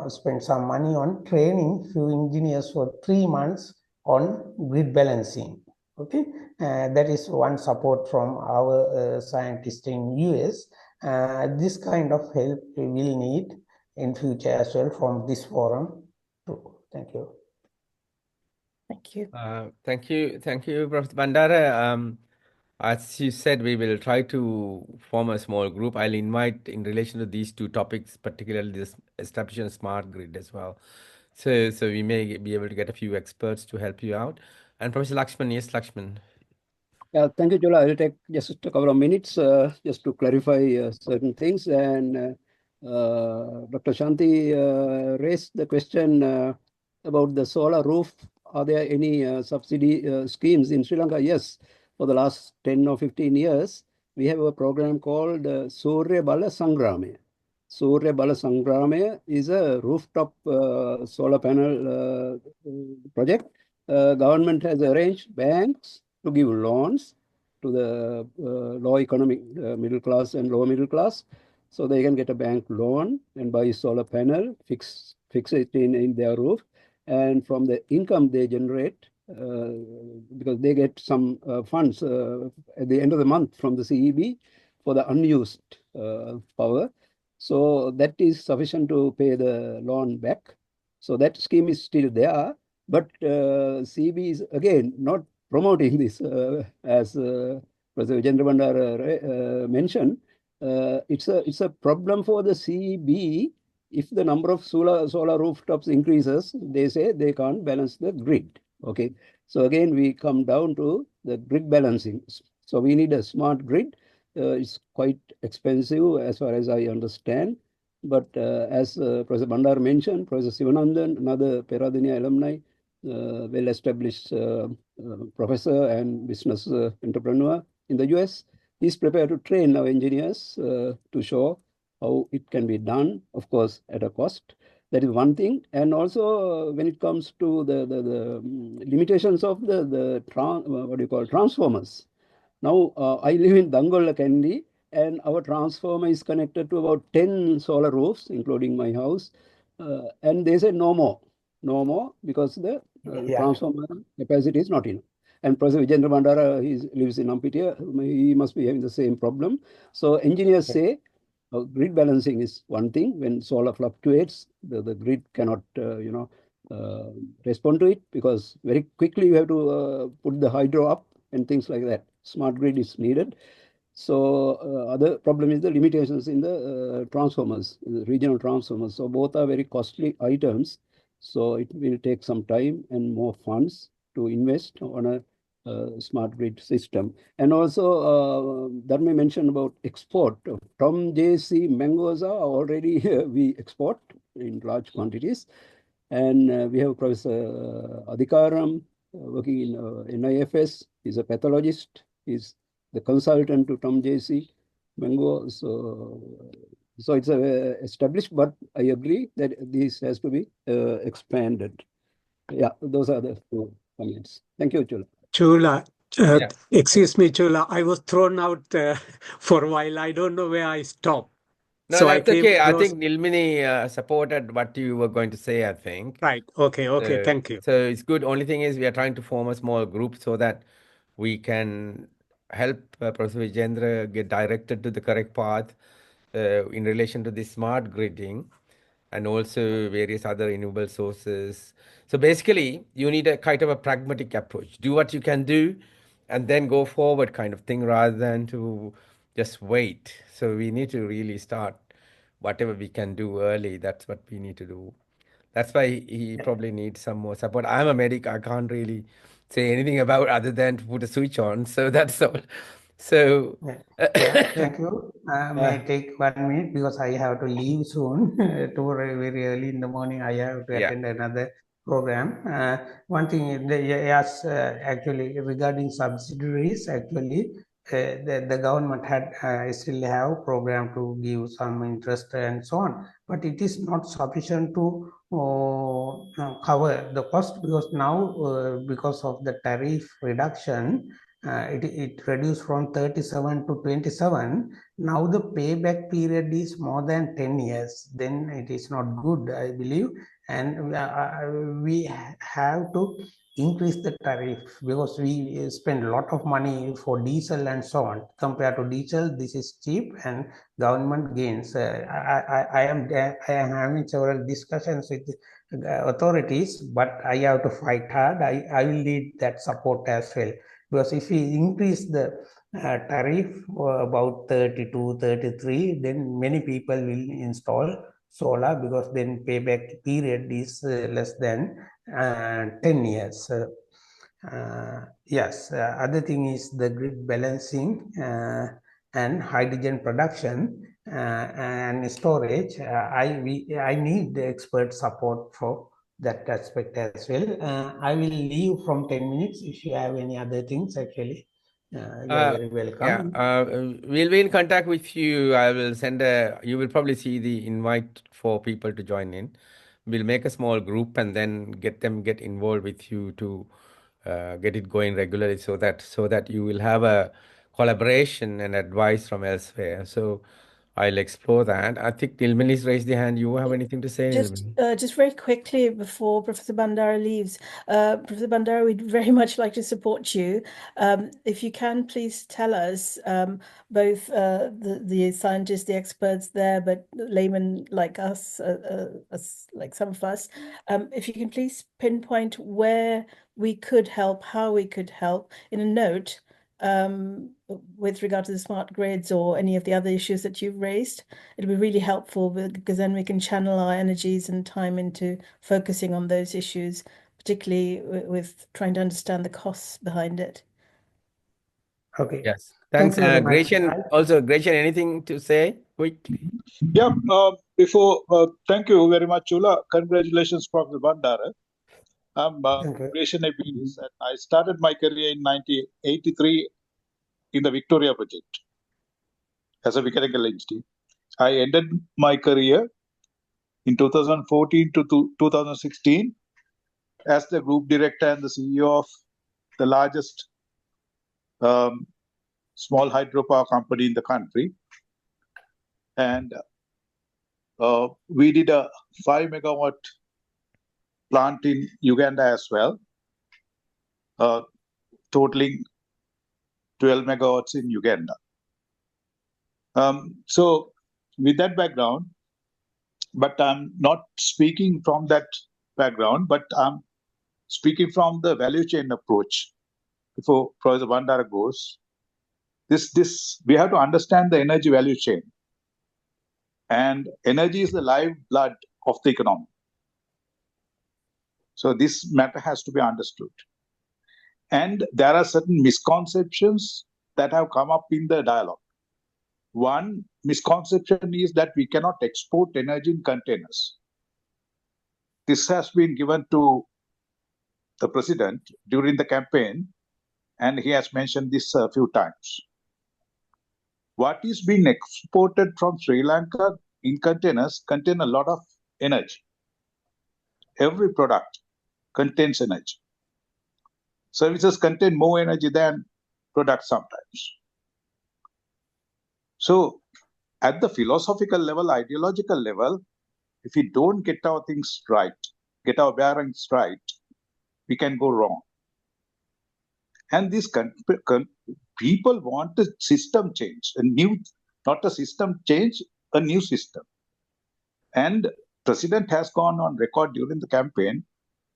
spend some money on training few engineers for 3 months on grid balancing. Okay, that is one support from our scientists in US. This kind of help we will need in future as well from this forum too. Thank you. Thank you. Thank you, Professor Bandara. As you said, we will try to form a small group. I'll invite in relation to these two topics, particularly this establishing a smart grid as well. So we may be able to get a few experts to help you out. And Professor Lakshman, yes, Lakshman. Yeah, thank you, Chola. I'll take just a couple of minutes just to clarify certain things. And Dr. Shanti raised the question about the solar roof. Are there any subsidy schemes in Sri Lanka? Yes, for the last 10 or 15 years, we have a program called Surya Bala Sangrame. Surya Bala Sangrame is a rooftop solar panel project. Government has arranged banks to give loans to the low economic middle class and lower middle class, so they can get a bank loan and buy solar panel, fix it in their roof, and from the income they generate, because they get some funds at the end of the month from the CEB for the unused power. So that is sufficient to pay the loan back. So that scheme is still there, but CEB is again not promoting this, as Professor Vijendra Bandara mentioned. It's a problem for the CEB. If the number of solar rooftops increases, they say they can't balance the grid. Okay, so again we come down to the grid balancing. So we need a smart grid. It's quite expensive as far as I understand. But as Professor Bandar mentioned, Professor Sivanandan, another Peradeniya alumni, well-established professor and business entrepreneur in the US, is prepared to train our engineers to show how it can be done, of course, at a cost. That is one thing. And also, when it comes to the limitations of what do you call, transformers. Now, I live in Dangola, Kandy, and our transformer is connected to about 10 solar roofs, including my house. And they said no more, because the Yeah. transformer capacity is not enough. And Professor Vijendra Bandara, he lives in Ampitia, he must be having the same problem. So engineers say grid balancing is one thing. When solar fluctuates, the grid cannot, uh, respond to it, because very quickly you have to put the hydro up and things like that. Smart grid is needed. So other problem is the limitations in the transformers, the regional transformers. So both are very costly items. So it will take some time and more funds to invest on a smart grid system. And also, Dharmi mentioned about export. From JC mangoes are already we export in large quantities. And we have Professor Adhikaram working in NIFS. He's a pathologist. He's the consultant to Tom JC Mango. So it's established, but I agree that this has to be expanded. Yeah, those are the two comments. Thank you, Chula. Chula, Yeah. excuse me, Chula. I was thrown out for a while. I don't know where I stopped. No, So I that's came okay. I across. think Nilmini supported what you were going to say, I think. Right. Okay. Thank you. So it's good. Only thing is we are trying to form a small group so that we can help Professor Vijendra get directed to the correct path in relation to this smart gridding. and also various other renewable sources. So basically, you need a kind of a pragmatic approach. Do what you can do, and then go forward, kind of thing, rather than to just wait. So we need to really start whatever we can do early. That's what we need to do. That's why he probably needs some more support. I'm a medic. I can't really say anything about other than to put a switch on. So that's all. So Yeah, thank you. May I take 1 minute because I have to leave soon. Tomorrow, very early in the morning, I have to yeah. attend another program. One thing, yes, actually, regarding subsidiaries, actually, the government had still have program to give some interest and so on, but it is not sufficient to cover the cost because now, because of the tariff reduction, it reduced from 37 to 27. Now the payback period is more than 10 years. Then it is not good, I believe. And we have to increase the tariff because we spend a lot of money for diesel and so on. Compared to diesel, this is cheap and government gains. I am having several discussions with authorities, but I have to fight hard. I will need that support as well. Because if we increase the tariff about 32, 33, then many people will install solar because then payback period is less than 10 years. Yes, other thing is the grid balancing and hydrogen production and storage. I need the expert support for that aspect as well. I will leave from 10 minutes. If you have any other things, actually, you are very Yeah, welcome. we'll be in contact with you. I will send a, you will probably see the invite for people to join in. We'll make a small group and then get them get involved with you to get it going regularly so that you will have a collaboration and advice from elsewhere. So I'll explore that. I think Nilmani's raised the hand. You have anything to say, Nilmani? Just very quickly before Professor Bandara leaves, Professor Bandara, we'd very much like to support you. If you can, please tell us, both the scientists, the experts there, but laymen like us, like some of us, if you can please pinpoint where we could help, how we could help in a note with regard to the smart grids or any of the other issues that you've raised. It'll be really helpful because then we can channel our energies and time into focusing on those issues, particularly with trying to understand the costs behind it. Okay. Yes. Thank Thanks. you very much. Gretchen, anything to say quickly? Yeah, thank you very much, Chula. Congratulations, Professor Bandara. I'm Thank you. Greshan Ebenes, and I started my career in 1983 in the Victoria project as a mechanical engineer. I ended my career in 2014 to 2016 as the group director and the CEO of the largest small hydropower company in the country. And we did a 5 megawatt plant in Uganda as well, totaling 12 megawatts in Uganda. So with that background, but I'm not speaking from that background, but I'm speaking from the value chain approach. Before Professor Bandara goes, this we have to understand the energy value chain. And energy is the lifeblood of the economy. So this matter has to be understood. And there are certain misconceptions that have come up in the dialogue. One misconception is that we cannot export energy in containers. This has been given to the president during the campaign, and he has mentioned this a few times. What is being exported from Sri Lanka in containers contain a lot of energy. Every product contains energy. Services contain more energy than products sometimes. So at the philosophical level, ideological level, if we don't get our things right, get our bearings right, we can go wrong. And these people want a system change, not a system change, a new system. And President has gone on record during the campaign.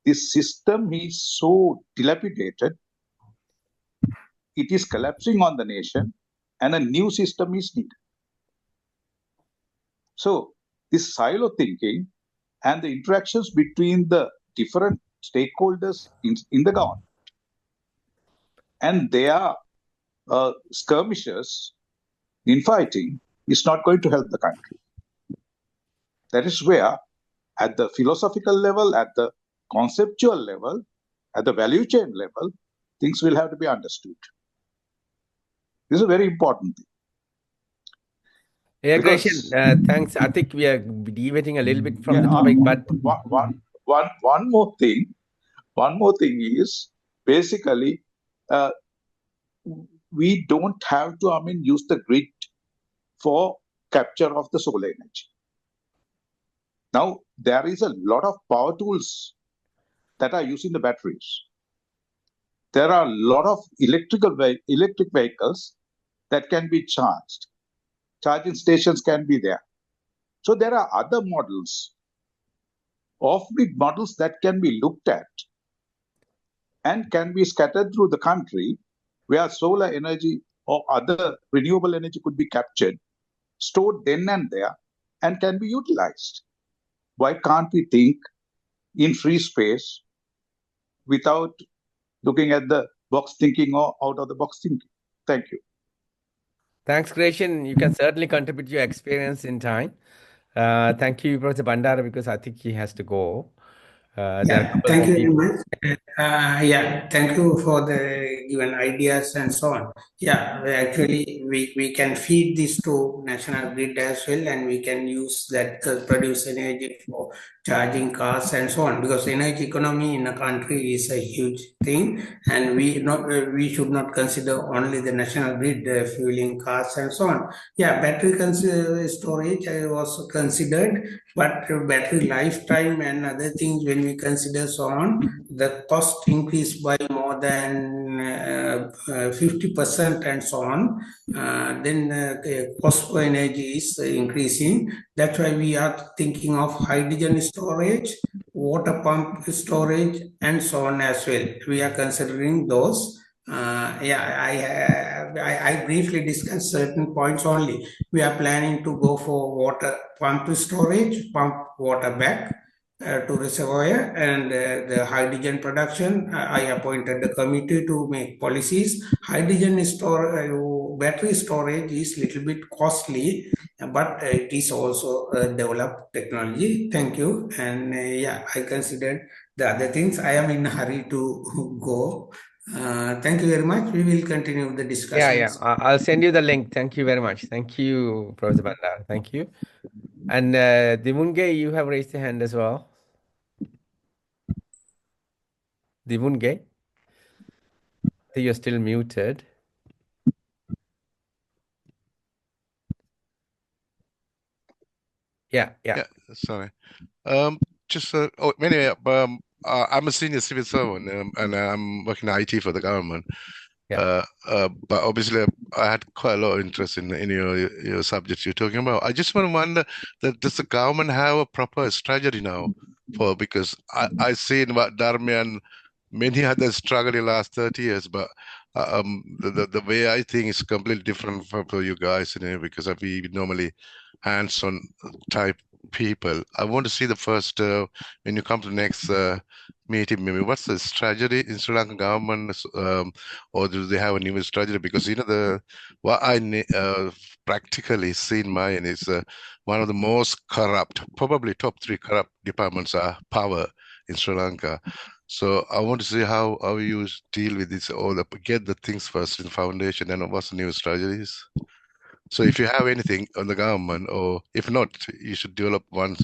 This system is so dilapidated, it is collapsing on the nation, and a new system is needed. So, this silo thinking and the interactions between the different stakeholders in the government and their skirmishes, infighting, is not going to help the country. That is where, at the philosophical level, at the conceptual level, at the value chain level, things will have to be understood. This is a very important thing. Yeah, Because- Gretchen, thanks. I think we are deviating a little bit from the topic, but one more thing. One more thing is basically we don't have to, use the grid for capture of the solar energy. Now, there is a lot of power tools that are using the batteries. There are a lot of electric vehicles that can be charged. Charging stations can be there. So there are other models, off-grid models that can be looked at and can be scattered through the country where solar energy or other renewable energy could be captured, stored then and there, and can be utilized. Why can't we think in free space without looking at the box thinking or out of the box thinking? Thank you. thanks, Gretchen. You can certainly contribute your experience in time. Thank you, Professor Bandara, because I think he has to go. There are a Yeah, couple thank more you very people. much. Yeah, thank you for the given ideas and so on. Yeah, we can feed this to national grid as well, and we can use that produce energy for charging cars and so on. Because energy economy in a country is a huge thing, and we should not consider only the national grid fueling cars and so on. Yeah, battery storage was considered, but battery lifetime and other things, when we consider so on, the cost increased by more than 50% and so on. Then cost for energy is increasing. That's why we are thinking of hydrogen storage, water pump storage, and so on as well. We are considering those. I briefly discussed certain points only. We are planning to go for water pump storage, pump water back to reservoir, and the hydrogen production. I appointed the committee to make policies. Hydrogen battery storage is little bit costly, but it is also a developed technology. Thank you. And I considered the other things. I am in a hurry to go. Thank you very much. We will continue the discussions. I'll send you the link. Thank you very much. Thank you, Professor Bandara. Thank you. And Dimunge, you have raised your hand as well. Dimunge, I think you're still muted. Yeah. Sorry. I'm a senior civil servant, and I'm working in IT for the government. Yeah. But obviously, I had quite a lot of interest in your subjects you're talking about. I just want to wonder that does the government have a proper strategy now because I seen what Dharma and many others struggled in the last 30 years, but the way I think is completely different for you guys, because we normally hands-on type people. I want to see the first when you come to the next meeting, maybe what's the strategy in Sri Lankan government, or do they have a new strategy? Because what I practically seen mine is one of the most corrupt, probably top 3 corrupt departments are power in Sri Lanka. So I want to see how you deal with this, or get the things first in foundation, and what's the new strategies. So if you have anything on the government, or if not, you should develop one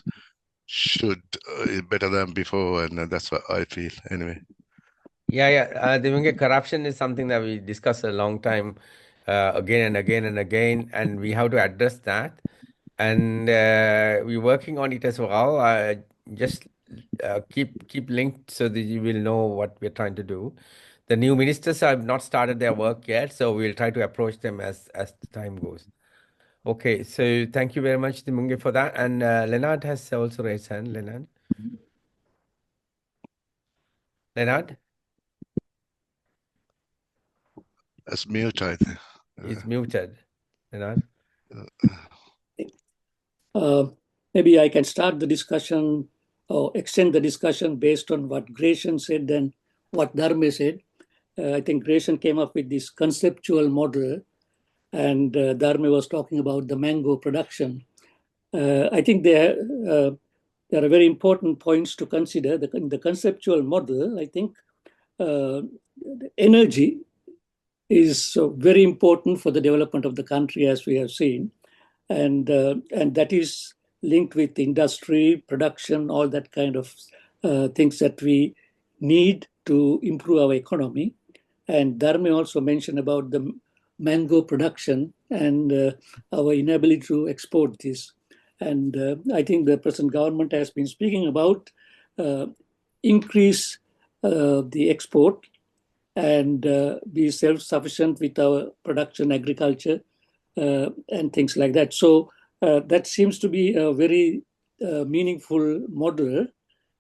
better than before, and that's what I feel anyway. The corruption is something that we discuss a long time, again and again and again, and we have to address that. And we're working on it as well. Just keep linked so that you will know what we're trying to do. The new ministers have not started their work yet, so we'll try to approach them as the time goes. Okay, so thank you very much, Munge, for that. And Leonard has also raised hand. Leonard That's mute, I think. is muted. Leonard. Maybe I can start the discussion or extend the discussion based on what Gratian said and what Dharme said. I think Gratian came up with this conceptual model, and Dharme was talking about the mango production. I think there are very important points to consider. The conceptual model, I think, energy is very important for the development of the country, as we have seen, and that is linked with industry, production, all that kind of things that we need to improve our economy. And Dharme also mentioned about the mango production and our inability to export this. And I think the present government has been speaking about increase the export and be self-sufficient with our production, agriculture, and things like that. So that seems to be a very meaningful model,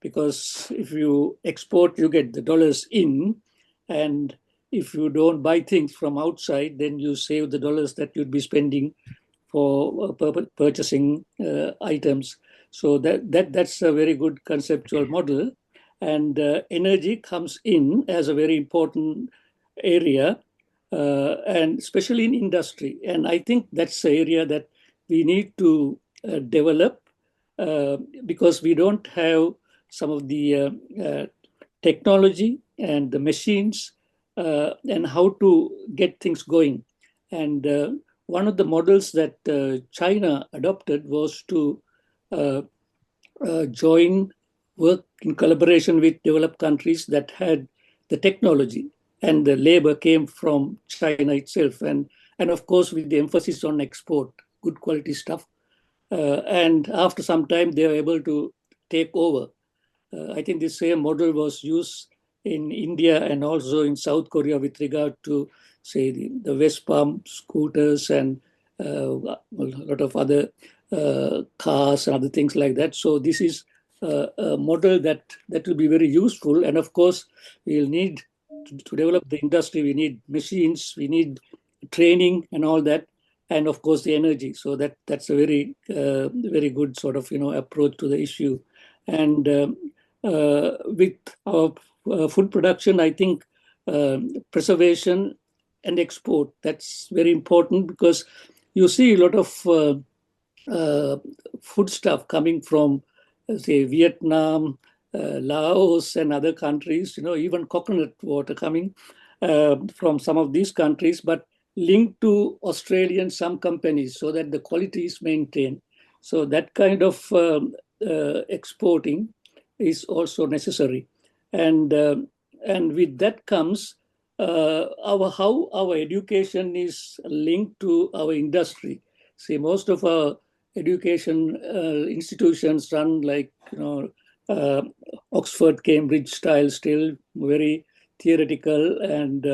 because if you export, you get the dollars in, and if you don't buy things from outside, then you save the dollars that you'd be spending for purchasing items. So that's a very good conceptual model. And energy comes in as a very important area, and especially in industry. And I think that's the area that we need to develop, because we don't have some of the technology and the machines and how to get things going. And one of the models that China adopted was to join work in collaboration with developed countries that had the technology, and the labor came from China itself, and of course with the emphasis on export, good quality stuff. And after some time, they were able to take over. I think the same model was used in India and also in South Korea with regard to, say, the Vespa scooters and a lot of other cars and other things like that. So this is a model that will be very useful. And of course, we'll need to develop the industry. We need machines, we need training and all that, and of course the energy. So that's a very good sort of approach to the issue. And with our food production, I think preservation and export, that's very important, because you see a lot of food stuff coming from, say, Vietnam, Laos, and other countries, even coconut water coming from some of these countries, but linked to Australian some companies so that the quality is maintained. So that kind of exporting is also necessary. And with that comes how our education is linked to our industry. See, most of our education institutions run like Oxford, Cambridge style, still very theoretical, and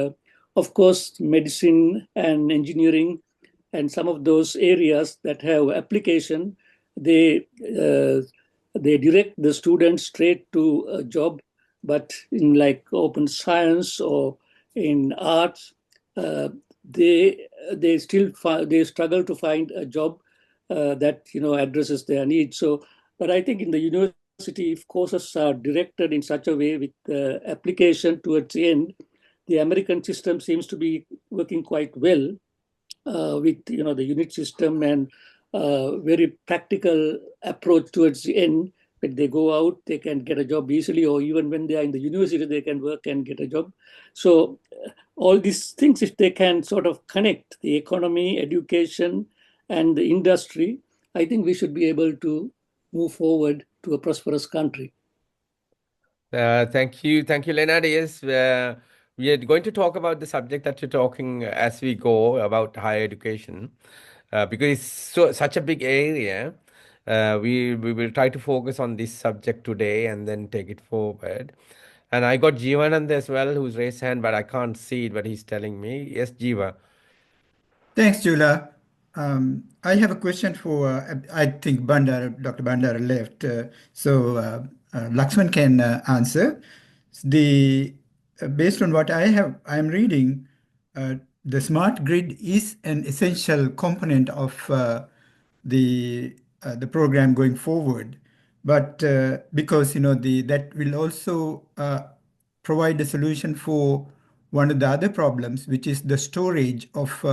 of course medicine and engineering and some of those areas that have application, they direct the students straight to a job. But in like open science or in arts, they still they struggle to find a job that addresses their needs. So, but I think in the university, if courses are directed in such a way with application towards the end, the American system seems to be working quite well with the unit system and very practical approach towards the end. When they go out, they can get a job easily, or even when they are in the university, they can work and get a job. So all these things, if they can sort of connect the economy, education, and the industry, I think we should be able to move forward to a prosperous country. Thank you, Leonard. Yes, we are going to talk about the subject that you're talking as we go about higher education, because it's such a big area. We will try to focus on this subject today and then take it forward. And I got Jivanand as well, who's raised hand, but I can't see it, but he's telling me. Yes, Jiva. Thanks, Jula. I have a question for, I think Dr. Bandara left, Lakshman can answer. Based on what I'm reading, the smart grid is an essential component of the program going forward. But because that will also provide a solution for one of the other problems, which is the storage of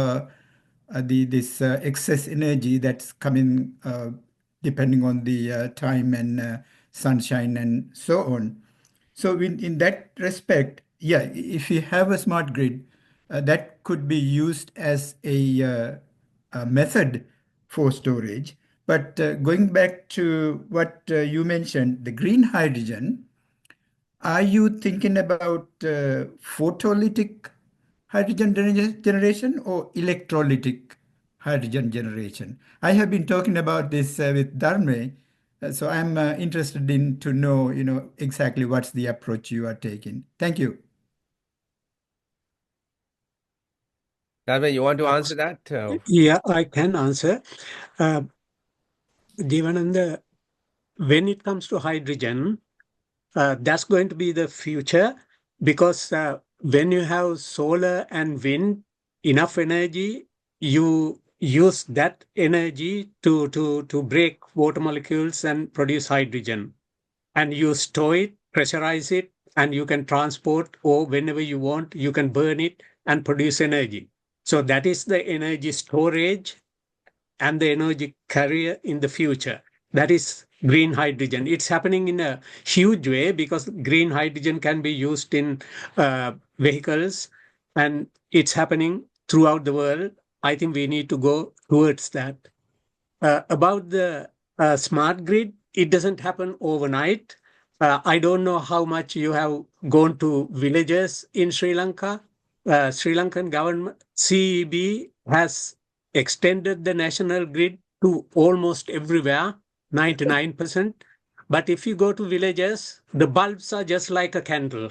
this excess energy that's coming depending on the time and sunshine and so on. So in that respect, yeah, if you have a smart grid, that could be used as a method for storage. But going back to what you mentioned, the green hydrogen, are you thinking about photolytic hydrogen generation or electrolytic hydrogen generation? I have been talking about this with Dharme, so I'm interested in to know, exactly what's the approach you are taking. Thank you. Dharme, you want to answer that? Yeah, I can answer. Uh, Jivananda, when it comes to hydrogen, that's going to be the future because when you have solar and wind, enough energy, you use that energy to break water molecules and produce hydrogen. And you store it, pressurize it, and you can transport, or whenever you want, you can burn it and produce energy. So that is the energy storage and the energy carrier in the future. That is green hydrogen. It's happening in a huge way because green hydrogen can be used in vehicles and it's happening throughout the world. I think we need to go towards that. About the smart grid, it doesn't happen overnight. I don't know how much you have gone to villages in Sri Lanka. Sri Lankan government, CEB, has extended the national grid to almost everywhere, 99%. But if you go to villages, the bulbs are just like a candle.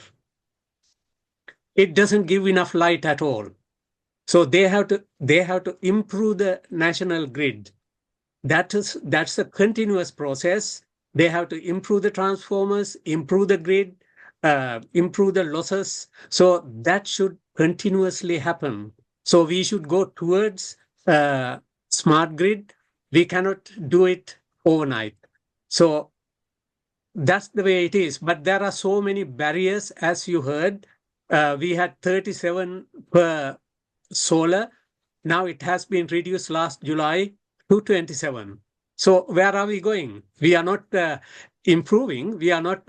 It doesn't give enough light at all. So they have to improve the national grid. That's a continuous process. They have to improve the transformers, improve the grid, improve the losses. So that should continuously happen. So we should go towards smart grid. We cannot do it overnight. So that's the way it is. But there are so many barriers, as you heard. We had 37 per solar. Now it has been reduced last July to 27. So where are we going? We are not improving. We are not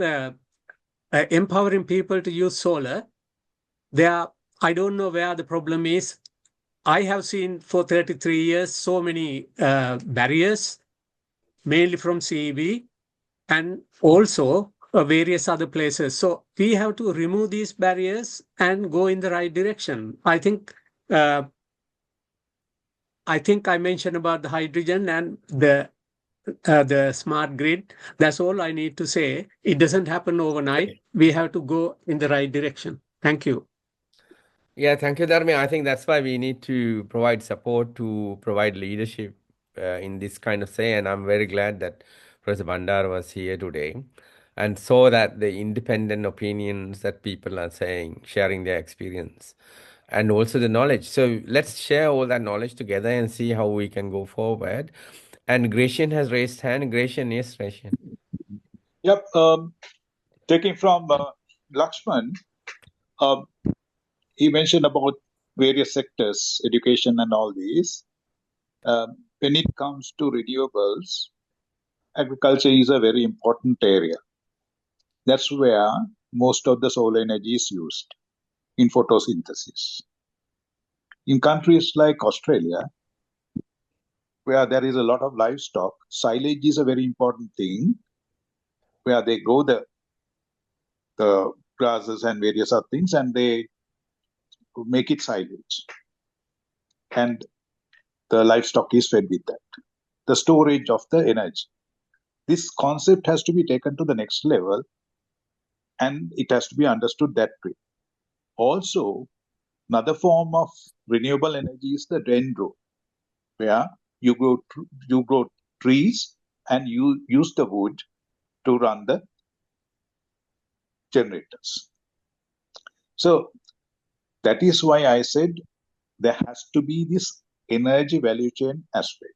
empowering people to use solar. I don't know where the problem is. I have seen for 33 years so many barriers, mainly from CEB and also various other places. So we have to remove these barriers and go in the right direction. I think I mentioned about the hydrogen and the smart grid. That's all I need to say. It doesn't happen overnight. We have to go in the right direction. Thank you. Yeah, thank you, Dharme. I think that's why we need to provide support to provide leadership in this kind of say. And I'm very glad that Professor Bandar was here today and saw that the independent opinions that people are saying, sharing their experience, and also the knowledge. So let's share all that knowledge together and see how we can go forward. And Gratian has raised hand. Gratian, yes, Gratian. Yep. Taking from Lakshman, he mentioned about various sectors, education and all these. When it comes to renewables, agriculture is a very important area. That's where most of the solar energy is used in photosynthesis. In countries like Australia, where there is a lot of livestock, silage is a very important thing, where they grow the grasses and various other things, and they make it silage. And the livestock is fed with that. The storage of the energy. This concept has to be taken to the next level, and it has to be understood that way. Also, another form of renewable energy is the dendro. where you grow trees and you use the wood to run the generators. So that is why I said there has to be this energy value chain aspect.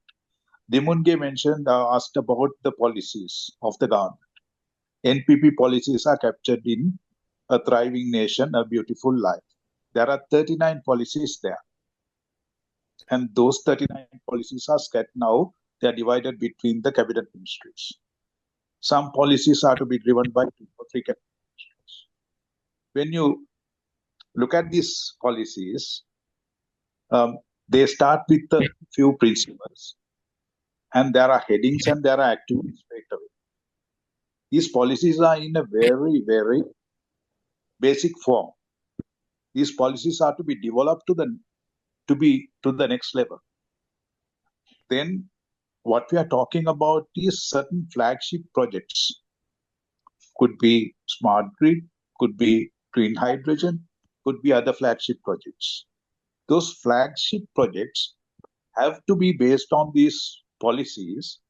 Dimunge mentioned, asked about the policies of the government. NPP policies are captured in A Thriving Nation, A Beautiful Life. There are 39 policies there. And those 39 policies are scattered now. They are divided between the cabinet ministries. Some policies are to be driven by 2 or 3 cabinet ministries. When you look at these policies, they start with a few principles, and there are headings and there are activities straight away. These policies are in a very, very basic form. These policies are to be developed to the next level. Then what we are talking about is certain flagship projects. Could be smart grid, could be green hydrogen, could be other flagship projects. Those flagship projects have to be based on these policies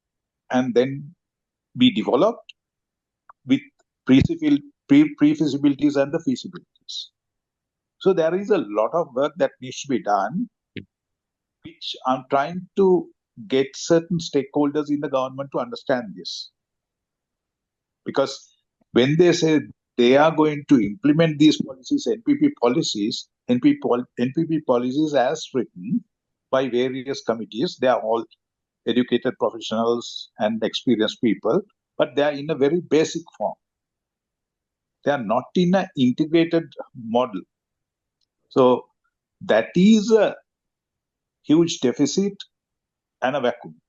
and then be developed with pre-feasibilities and the feasibilities. So there is a lot of work that needs to be done, which I'm trying to get certain stakeholders in the government to understand this. Because when they say they are going to implement these policies, NPP policies as written by various committees, they are all educated professionals and experienced people, but they are in a very basic form. They are not in an integrated model. So that is a huge deficit and a vacuum.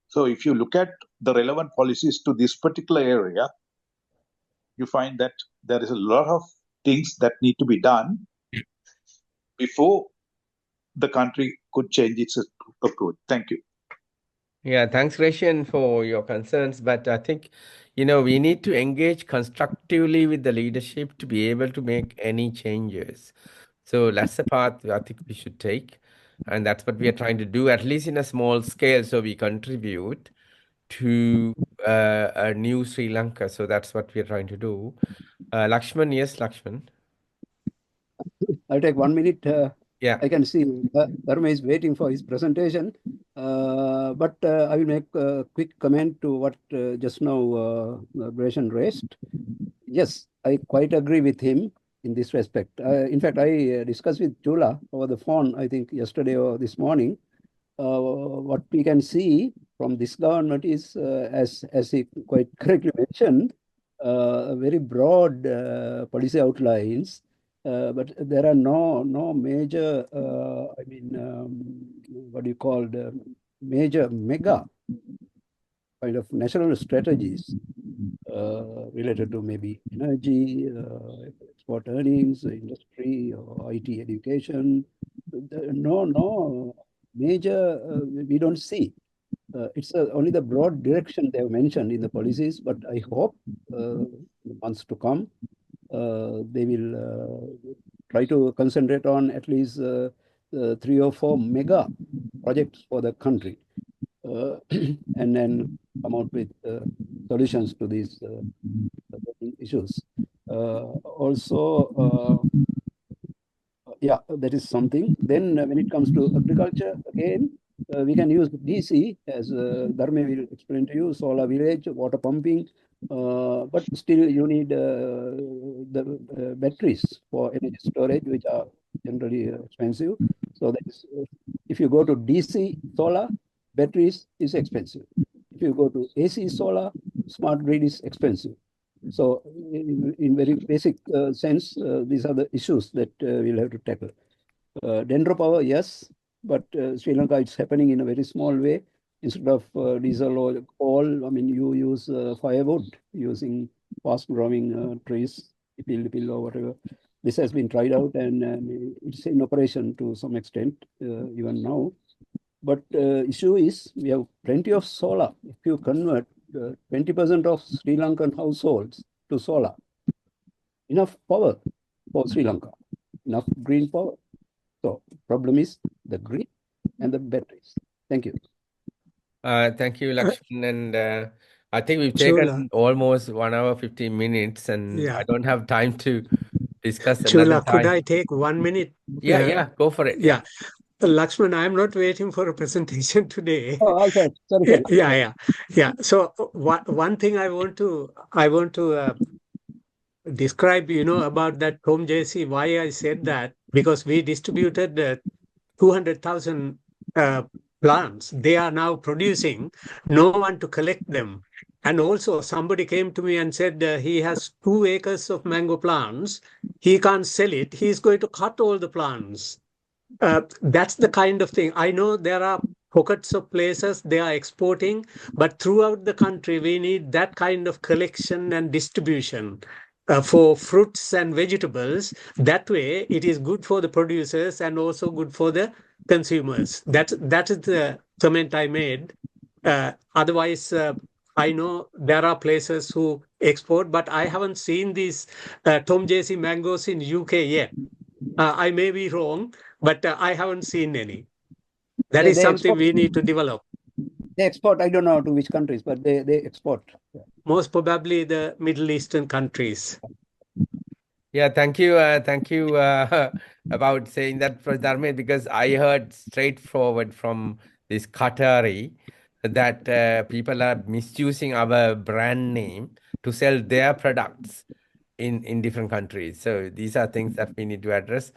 So if you look at the relevant policies to this particular area, you find that there is a lot of things that need to be done before the country could change its approach. Thank you. Yeah, thanks, Roshan, for your concerns. But I think, we need to engage constructively with the leadership to be able to make any changes. So that's the path I think we should take. And that's what we are trying to do, at least in a small scale, so we contribute to a new Sri Lanka. So that's what we are trying to do. Lakshman, yes, Lakshman. I'll take 1 minute. Yeah. I can see Dharma is waiting for his presentation. But I will make a quick comment to what just now Roshan raised. Yes, I quite agree with him in this respect. In fact, I discussed with Chula over the phone, I think yesterday or this morning. What we can see from this government is, as he quite correctly mentioned, very broad policy outlines, but there are no major, what do you call the major mega kind of national strategies related to maybe energy, export earnings, industry, or IT education. No major, we don't see. It's only the broad direction they have mentioned in the policies, but I hope in the months to come, they will try to concentrate on at least 3 or 4 mega projects for the country, and then come out with solutions to these issues. Also, yeah, that is something. Then when it comes to agriculture, again, we can use DC, as Dharme will explain to you, solar village, water pumping, but still you need the batteries for energy storage, which are generally expensive. So that is, if you go to DC solar, batteries is expensive. If you go to AC solar, smart grid is expensive. So in very basic sense, these are the issues that we'll have to tackle. Dendro power, yes, but Sri Lanka, it's happening in a very small way. Instead of diesel or coal, I mean, you use firewood using fast-growing trees, pipil or whatever. This has been tried out and it's in operation to some extent even now. But issue is we have plenty of solar. If you convert 20% of Sri Lankan households to solar, enough power for Sri Lanka, enough green power. So problem is the grid and the batteries. Thank you. Thank you, Lakshman. And I think we've Chula. taken almost 1 hour, 15 minutes, and Yeah. I don't have time to discuss Chula, another could time. I take 1 minute? Yeah, go for it. Yeah. Lakshman, I'm not waiting for a presentation today. Oh, okay. Sorry. Yeah. So one thing I want to describe, about that Tom JC, why I said that, because we distributed 200,000 plants. They are now producing, no one to collect them. And also somebody came to me and said he has 2 acres of mango plants. He can't sell it. He's going to cut all the plants. That's the kind of thing. I know there are pockets of places they are exporting, but throughout the country, we need that kind of collection and distribution for fruits and vegetables. That way, it is good for the producers and also good for the consumers. That is the comment I made. Otherwise, I know there are places who export, but I haven't seen these Tom JC mangoes in UK yet. I may be wrong, but I haven't seen any. That is They something export. we need to develop. They export. I don't know to which countries, but they export. Most probably the Middle Eastern countries. Yeah, thank you about saying that, for Dharmesh, because I heard straightforward from this Qatari that people are misusing our brand name to sell their products in different countries. So these are things that we need to address.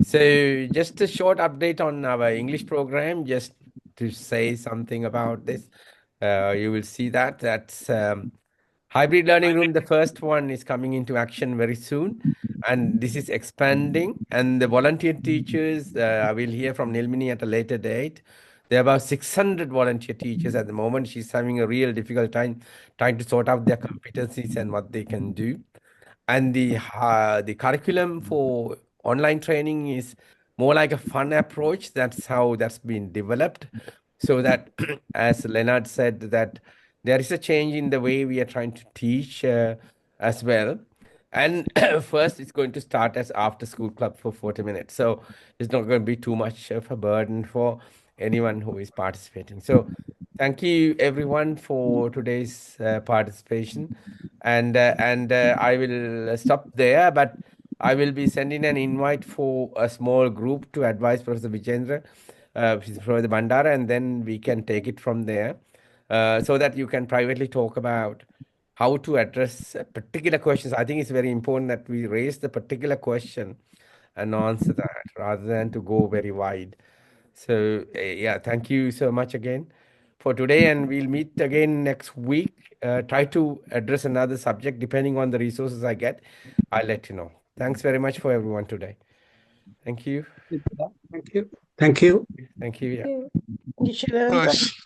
So just a short update on our English program, just to say something about this. You will see that's hybrid learning room. The first one is coming into action very soon, and this is expanding. And the volunteer teachers, I will hear from Nilmini at a later date. There are about 600 volunteer teachers at the moment. She's having a real difficult time trying to sort out their competencies and what they can do. And the curriculum for online training is more like a fun approach. That's how that's been developed. So that, as Leonard said, that there is a change in the way we are trying to teach as well. And first, it's going to start as after school club for 40 minutes. So it's not going to be too much of a burden for anyone who is participating. So thank you everyone for today's participation. And I will stop there, but I will be sending an invite for a small group to advise Professor Vijendra, Professor Bandara, and then we can take it from there, so that you can privately talk about how to address particular questions. I think it's very important that we raise the particular question and answer that rather than to go very wide. So yeah, thank you so much again for today, and we'll meet again next week. Try to address another subject depending on the resources I get. I'll let you know. Thanks very much for everyone today. Thank you. Thank you. Thank you. Thank you. Yeah. Thank you, Sheila. Nice.